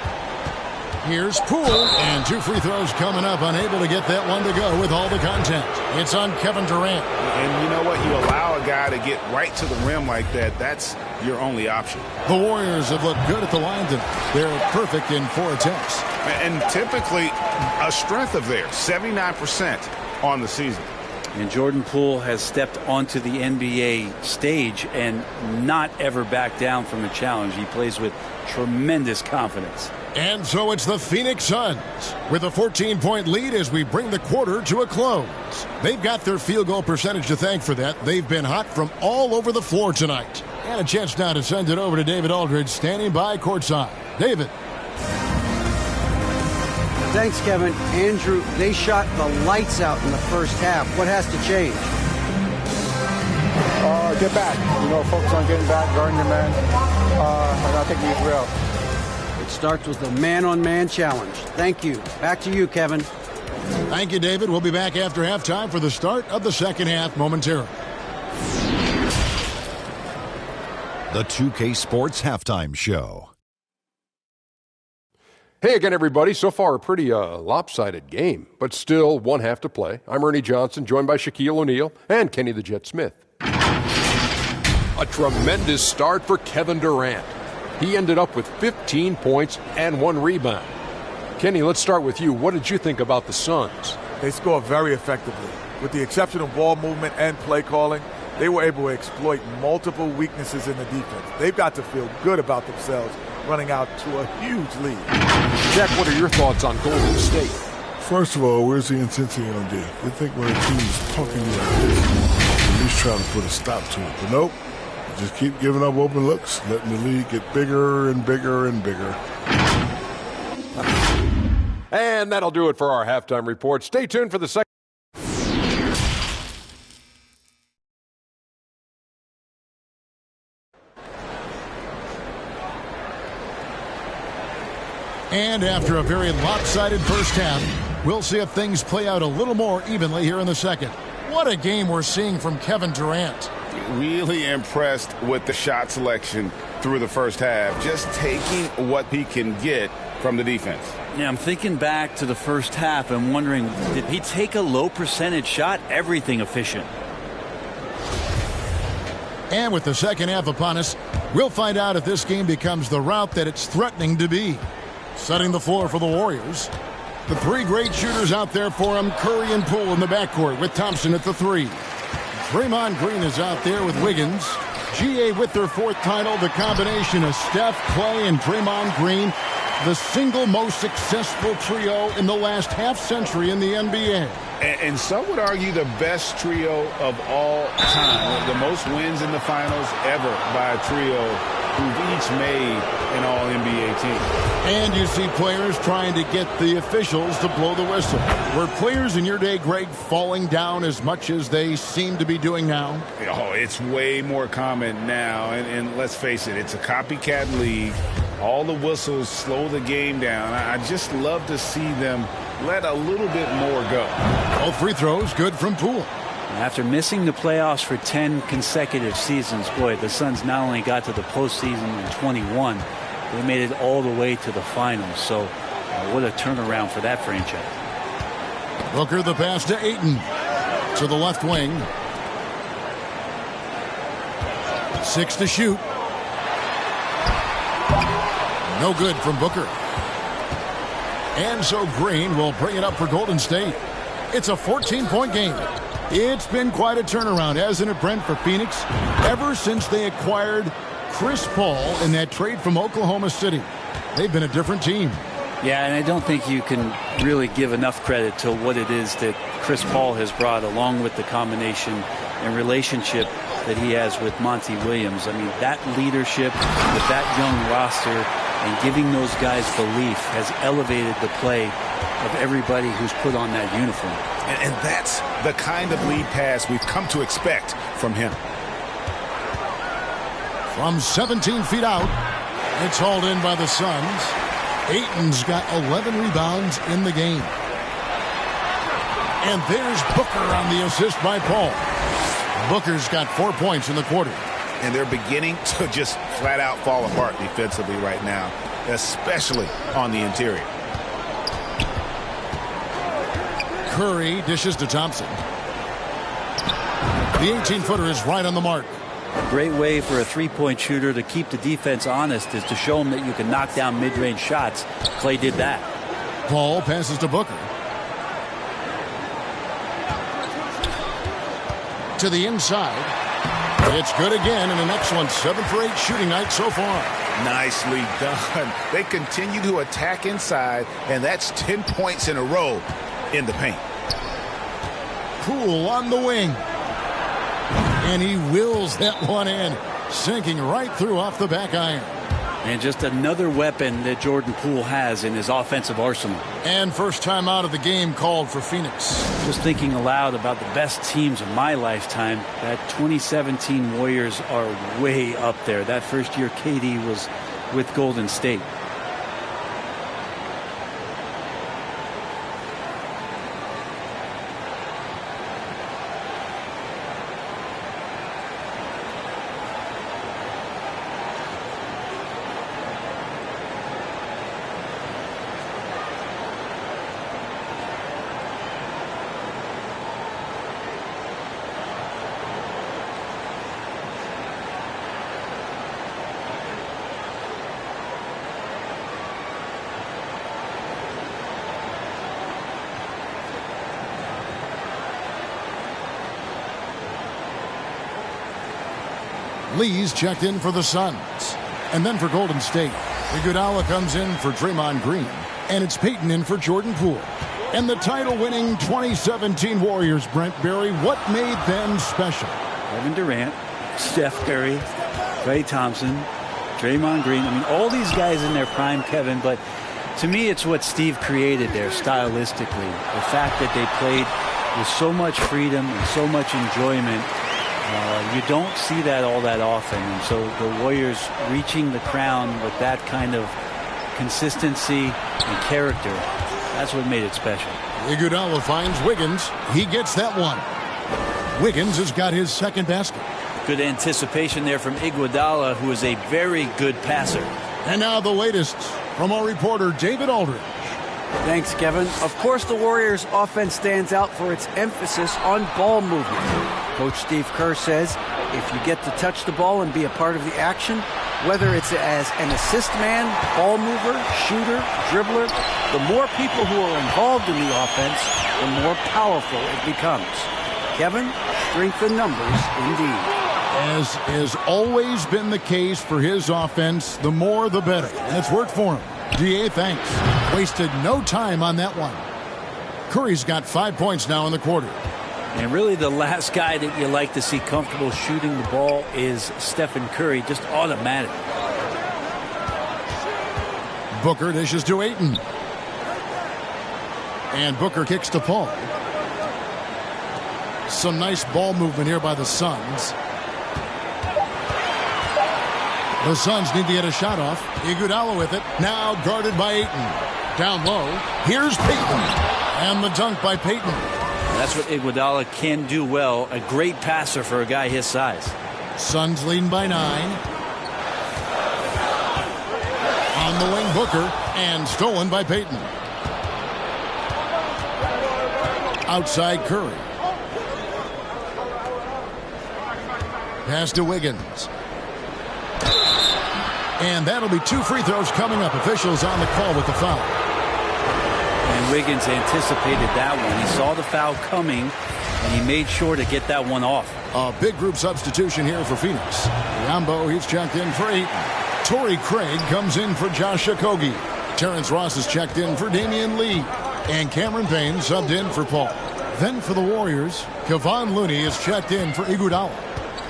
Here's Poole, and 2 free throws coming up, unable to get that one to go with all the contact. It's on Kevin Durant. And you know what? You allow a guy to get right to the rim like that, that's your only option. The Warriors have looked good at the line tonight. They're perfect in 4 attempts. And typically a strength of theirs, 79% on the season. And Jordan Poole has stepped onto the NBA stage and not ever backed down from a challenge. He plays with tremendous confidence. And so it's the Phoenix Suns with a 14-point lead as we bring the quarter to a close. They've got their field goal percentage to thank for that. They've been hot from all over the floor tonight. And a chance now to send it over to David Aldridge standing by courtside. David. Thanks, Kevin. Andrew, they shot the lights out in the first half. What has to change? Get back. Focus on getting back, guarding your man, and not taking it real. It starts with a man-on-man challenge. Thank you. Back to you, Kevin. Thank you, David. We'll be back after halftime for the start of the second half momentarily. The 2K Sports Halftime Show. Hey again, everybody. So far, a pretty lopsided game, but still one half to play. I'm Ernie Johnson, joined by Shaquille O'Neal and Kenny the Jet Smith. A tremendous start for Kevin Durant. He ended up with 15 points and 1 rebound. Kenny, let's start with you. What did you think about the Suns? They scored very effectively. With the exceptional ball movement and play calling, they were able to exploit multiple weaknesses in the defense. They've got to feel good about themselves running out to a huge lead. Jack, what are your thoughts on Golden State? First of all, where's the intensity on D? You think when a team is punking you like this, at least try to put a stop to it. But nope, just keep giving up open looks, letting the lead get bigger and bigger and bigger. And that'll do it for our halftime report. Stay tuned for the second. And after a very lopsided first half, we'll see if things play out a little more evenly here in the second. What a game we're seeing from Kevin Durant. Really impressed with the shot selection through the first half, just taking what he can get from the defense. Yeah, I'm thinking back to the first half and wondering, did he take a low percentage shot? Everything efficient. And with the second half upon us, we'll find out if this game becomes the route that it's threatening to be. Setting the floor for the Warriors. The 3 great shooters out there for him, Curry and Poole in the backcourt with Thompson at the 3. Draymond Green is out there with Wiggins. GA with their 4th title, the combination of Steph, Clay, and Draymond Green, the single most successful trio in the last half-century in the NBA. And some would argue the best trio of all time. The most wins in the finals ever by a trio who've each made an all-NBA team. And you see players trying to get the officials to blow the whistle. Were players in your day, Greg, falling down as much as they seem to be doing now? Oh, it's way more common now. And let's face it, it's a copycat league. All the whistles slow the game down. I just love to see them let a little bit more go. All free throws good from Poole. After missing the playoffs for 10 consecutive seasons, boy, the Suns not only got to the postseason in 21, they made it all the way to the finals. So what a turnaround for that franchise. Booker the pass to Ayton. To the left wing. 6 to shoot. No good from Booker. And so Green will bring it up for Golden State. It's a 14-point game. It's been quite a turnaround, hasn't it, Brent, for Phoenix? Ever since they acquired Chris Paul in that trade from Oklahoma City. They've been a different team. Yeah, and I don't think you can really give enough credit to what it is that Chris Paul has brought, along with the combination and relationship that he has with Monty Williams. I mean, that leadership with that young roster and giving those guys belief has elevated the play of everybody who's put on that uniform. And that's the kind of lead pass we've come to expect from him. From 17 feet out, it's hauled in by the Suns. Ayton's got 11 rebounds in the game. And there's Booker on the assist by Paul. Booker's got 4 points in the quarter. And they're beginning to just flat out fall apart defensively right now, especially on the interior. Curry dishes to Thompson. The 18-footer is right on the mark. A great way for a three-point shooter to keep the defense honest is to show them that you can knock down mid-range shots. Clay did that. Paul passes to Booker. To the inside. It's good again, and an excellent 7 for 8 shooting night so far. Nicely done. They continue to attack inside, and that's 10 points in a row in the paint. Poole on the wing. And he wills that one in, sinking right through off the back iron. And just another weapon that Jordan Poole has in his offensive arsenal. And first time out of the game called for Phoenix. Just thinking aloud about the best teams of my lifetime, that 2017 Warriors are way up there. That first year KD was with Golden State. Lee's checked in for the Suns. And then for Golden State, Iguodala comes in for Draymond Green. And it's Payton in for Jordan Poole. And the title-winning 2017 Warriors, Brent Barry, what made them special? Kevin Durant, Steph Curry, Klay Thompson, Draymond Green. I mean, all these guys in their prime, Kevin, but to me it's what Steve created there stylistically. The fact that they played with so much freedom and so much enjoyment. You don't see that all that often. And so the Warriors reaching the crown with that kind of consistency and character, that's what made it special. Iguodala finds Wiggins. He gets that one. Wiggins has got his second basket. Good anticipation there from Iguodala, who is a very good passer. And now the latest from our reporter, David Aldridge. Thanks, Kevin. Of course, the Warriors' offense stands out for its emphasis on ball movement. Coach Steve Kerr says if you get to touch the ball and be a part of the action, whether it's as an assist man, ball mover, shooter, dribbler, the more people who are involved in the offense, the more powerful it becomes. Kevin, strength in numbers indeed. As has always been the case for his offense, the more the better. And it's worked for him. DA, thanks. Wasted no time on that one. Curry's got 5 points now in the quarter. And really the last guy that you like to see comfortable shooting the ball is Stephen Curry, just automatic. Booker dishes to Ayton. And Booker kicks to Paul. Some nice ball movement here by the Suns. The Suns need to get a shot off. Iguodala with it. Now guarded by Ayton. Down low. Here's Payton. And the dunk by Payton. That's what Iguodala can do well. A great passer for a guy his size. Suns leading by 9. On the wing, Booker. And stolen by Payton. Outside Curry. Pass to Wiggins. And that'll be 2 free throws coming up. Officials on the call with the foul. And Wiggins anticipated that one. He saw the foul coming, and he made sure to get that one off. A big group substitution here for Phoenix. Biombo, he's checked in for 8. Torrey Craig comes in for Josh Okogie. Terrence Ross is checked in for Damian Lee. And Cameron Payne subbed in for Paul. Then for the Warriors, Kevon Looney is checked in for Iguodala.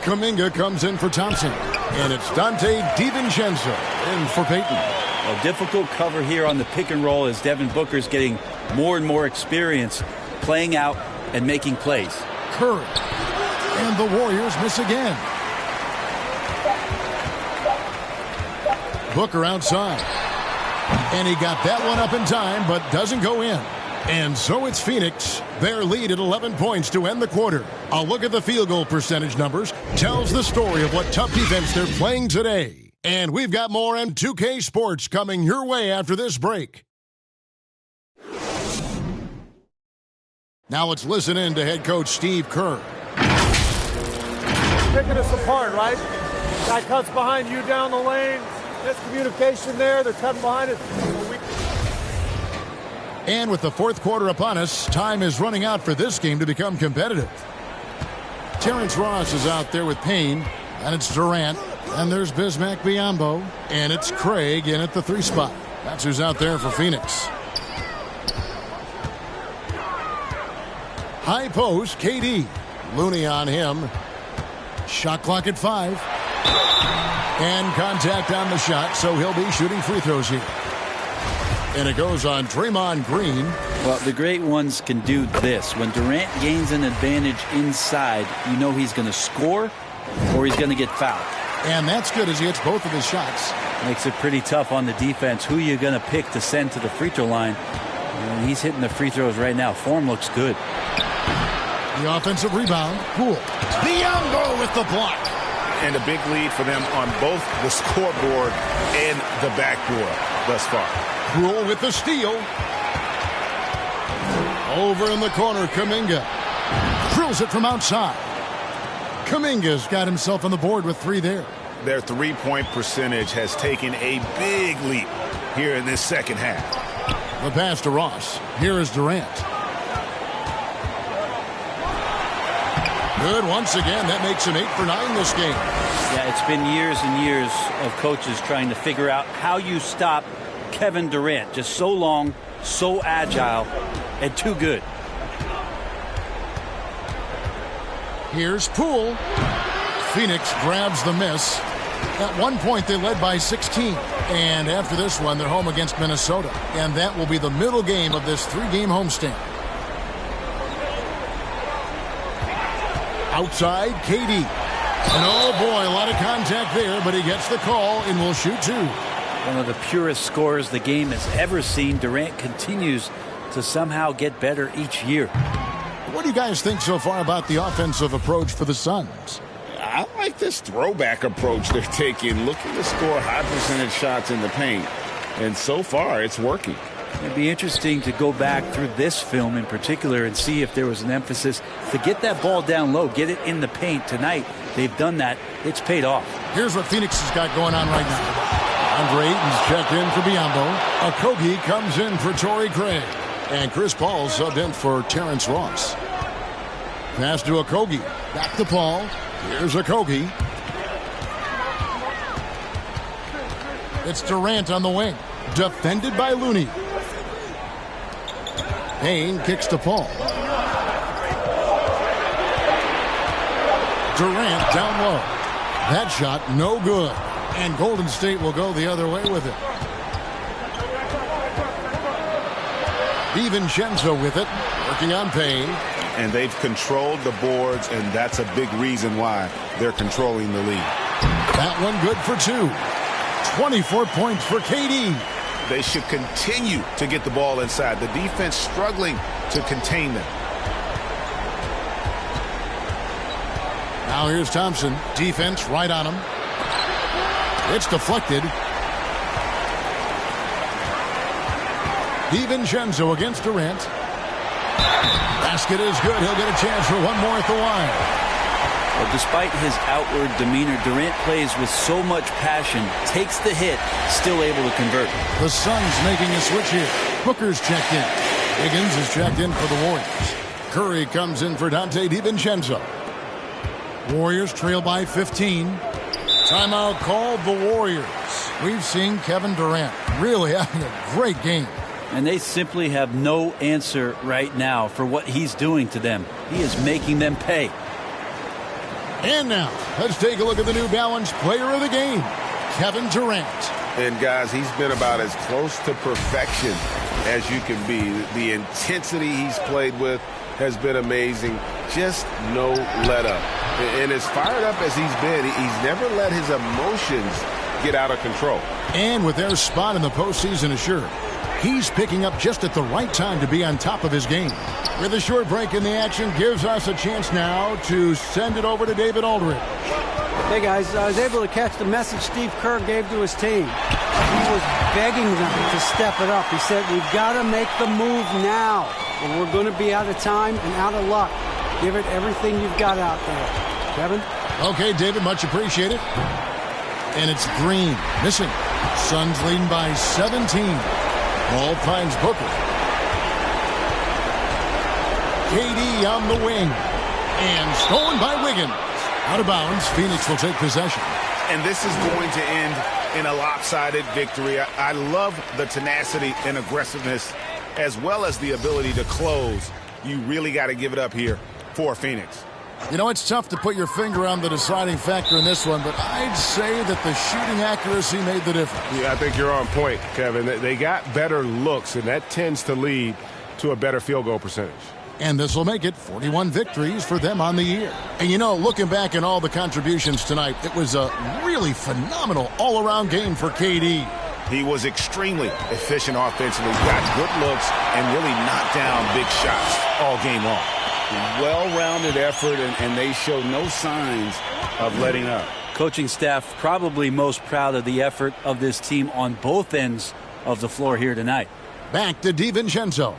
Kuminga comes in for Thompson. And it's Dante DiVincenzo in for Payton. A difficult cover here on the pick and roll as Devin Booker's getting more and more experience playing out and making plays. Curry. And the Warriors miss again. Booker outside. And he got that one up in time, but doesn't go in. And so it's Phoenix. Their lead at 11 points to end the quarter. A look at the field goal percentage numbers tells the story of what tough defense they're playing today. And we've got more M2K Sports coming your way after this break. Now let's listen in to head coach Steve Kerr. Picking us apart, right? Guy cuts behind you down the lane. Miscommunication there. They're cutting behind us. And with the fourth quarter upon us, time is running out for this game to become competitive. Terrence Ross is out there with Payne, and it's Durant, and there's Bismack Biyombo, and it's Craig in at the 3 spot. That's who's out there for Phoenix. High post, KD. Looney on him. Shot clock at 5. And contact on the shot, so he'll be shooting free throws here. And it goes on Draymond Green. Well, the great ones can do this. When Durant gains an advantage inside, you know he's going to score or he's going to get fouled. And that's good as he hits both of his shots. Makes it pretty tough on the defense. Who you're going to pick to send to the free throw line. And he's hitting the free throws right now. Form looks good. The offensive rebound. Poole. Biyombo with the block. And a big lead for them on both the scoreboard and the backboard thus far. Poole with the steal. Over in the corner, Kuminga. Drills it from outside. Kuminga's got himself on the board with 3 there. Their three-point percentage has taken a big leap here in this second half. The pass to Ross. Here is Durant. Good once again. That makes him 8 for 9 this game. Yeah, it's been years and years of coaches trying to figure out how you stop Kevin Durant. Just so long, so agile, and too good. Here's Poole. Phoenix grabs the miss. At one point, they led by 16. And after this one, they're home against Minnesota. And that will be the middle game of this 3-game homestand. Outside, KD. And oh boy, a lot of contact there, but he gets the call and will shoot 2. One of the purest scorers the game has ever seen. Durant continues to somehow get better each year. What do you guys think so far about the offensive approach for the Suns? I like this throwback approach they're taking, looking to score high percentage shots in the paint. And so far, it's working. It'd be interesting to go back through this film in particular and see if there was an emphasis to get that ball down low, get it in the paint. Tonight, they've done that. It's paid off. Here's what Phoenix has got going on right now. Andre Ayton's checked in for Biyombo. Okogie comes in for Torrey Craig. And Chris Paul subbed in for Terrence Ross. Pass to Okogie. Back to Paul. Here's Okogie. It's Durant on the wing. Defended by Looney. Payne kicks to Paul. Durant down low. That shot no good. And Golden State will go the other way with it. DiVincenzo with it. Working on Payne. And they've controlled the boards, and that's a big reason why they're controlling the lead. That one good for 2. 24 points for KD. They should continue to get the ball inside. The defense struggling to contain them. Now here's Thompson. Defense right on him. It's deflected. DiVincenzo against Durant. Basket is good. He'll get a chance for one more at the line. Well, despite his outward demeanor, Durant plays with so much passion, takes the hit, still able to convert. The Suns making a switch here. Booker's checked in. Higgins is checked in for the Warriors. Curry comes in for Dante DiVincenzo. Warriors trail by 15. Timeout called the Warriors. We've seen Kevin Durant really having a great game. And they simply have no answer right now for what he's doing to them. He is making them pay. And now, let's take a look at the New Balance player of the game, Kevin Durant. And guys, he's been about as close to perfection as you can be. The intensity he's played with has been amazing. Just no let up. And as fired up as he's been, he's never let his emotions get out of control. And with their spot in the postseason assured, he's picking up just at the right time to be on top of his game. With a short break in the action, gives us a chance now to send it over to David Aldridge. Hey guys, I was able to catch the message Steve Kerr gave to his team. He was begging them to step it up. He said, we've got to make the move now, or we're going to be out of time and out of luck. Give it everything you've got out there. Kevin? Okay, David, much appreciated. And it's Green, missing. Suns leading by 17. Ball finds Booker. KD on the wing. And stolen by Wiggins. Out of bounds, Phoenix will take possession. And this is going to end in a lopsided victory. I love the tenacity and aggressiveness as well as the ability to close. You really got to give it up here for Phoenix. You know, it's tough to put your finger on the deciding factor in this one, but I'd say that the shooting accuracy made the difference. Yeah, I think you're on point, Kevin. They got better looks, and that tends to lead to a better field goal percentage. And this will make it 41 victories for them on the year. And you know, looking back at all the contributions tonight, it was a really phenomenal all-around game for KD. He was extremely efficient offensively, got good looks, and really knocked down big shots all game long. Well-rounded effort, and they showed no signs of letting up. Coaching staff probably most proud of the effort of this team on both ends of the floor here tonight. Back to DiVincenzo.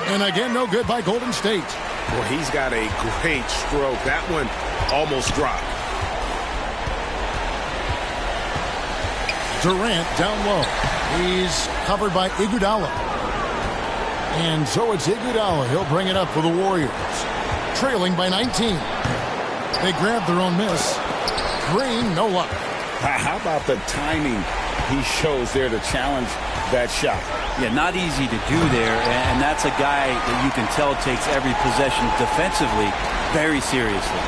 And again, no good by Golden State. Well, he's got a great stroke. That one almost dropped. Durant down low. He's covered by Iguodala. And so it's Iguodala. He'll bring it up for the Warriors. Trailing by 19. They grab their own miss. Green, no luck. How about the timing he shows there to challenge that shot? Yeah, not easy to do there, and that's a guy that you can tell takes every possession defensively very seriously.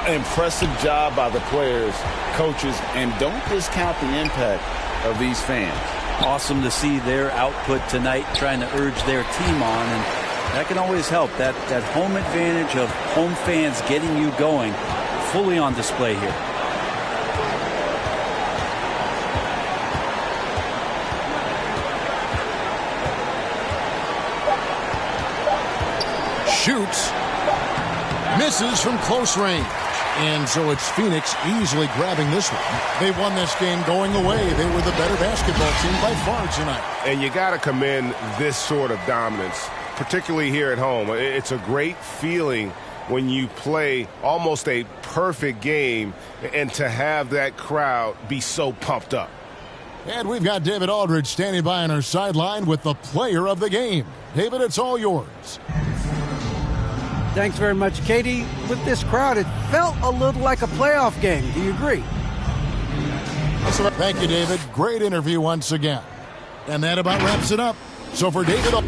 Impressive job by the players, coaches, and don't discount the impact of these fans. Awesome to see their output tonight, trying to urge their team on, and that can always help. That home advantage of home fans getting you going, fully on display here. Shoots. Misses from close range. And so it's Phoenix easily grabbing this one. They won this game going away. They were the better basketball team by far tonight. And you got to commend this sort of dominance, particularly here at home. It's a great feeling when you play almost a perfect game and to have that crowd be so pumped up. And we've got David Aldridge standing by on our sideline with the player of the game. David, it's all yours. Thanks very much, Katie. With this crowd, it felt a little like a playoff game. Do you agree? Thank you, David. Great interview once again. And that about wraps it up. So for David...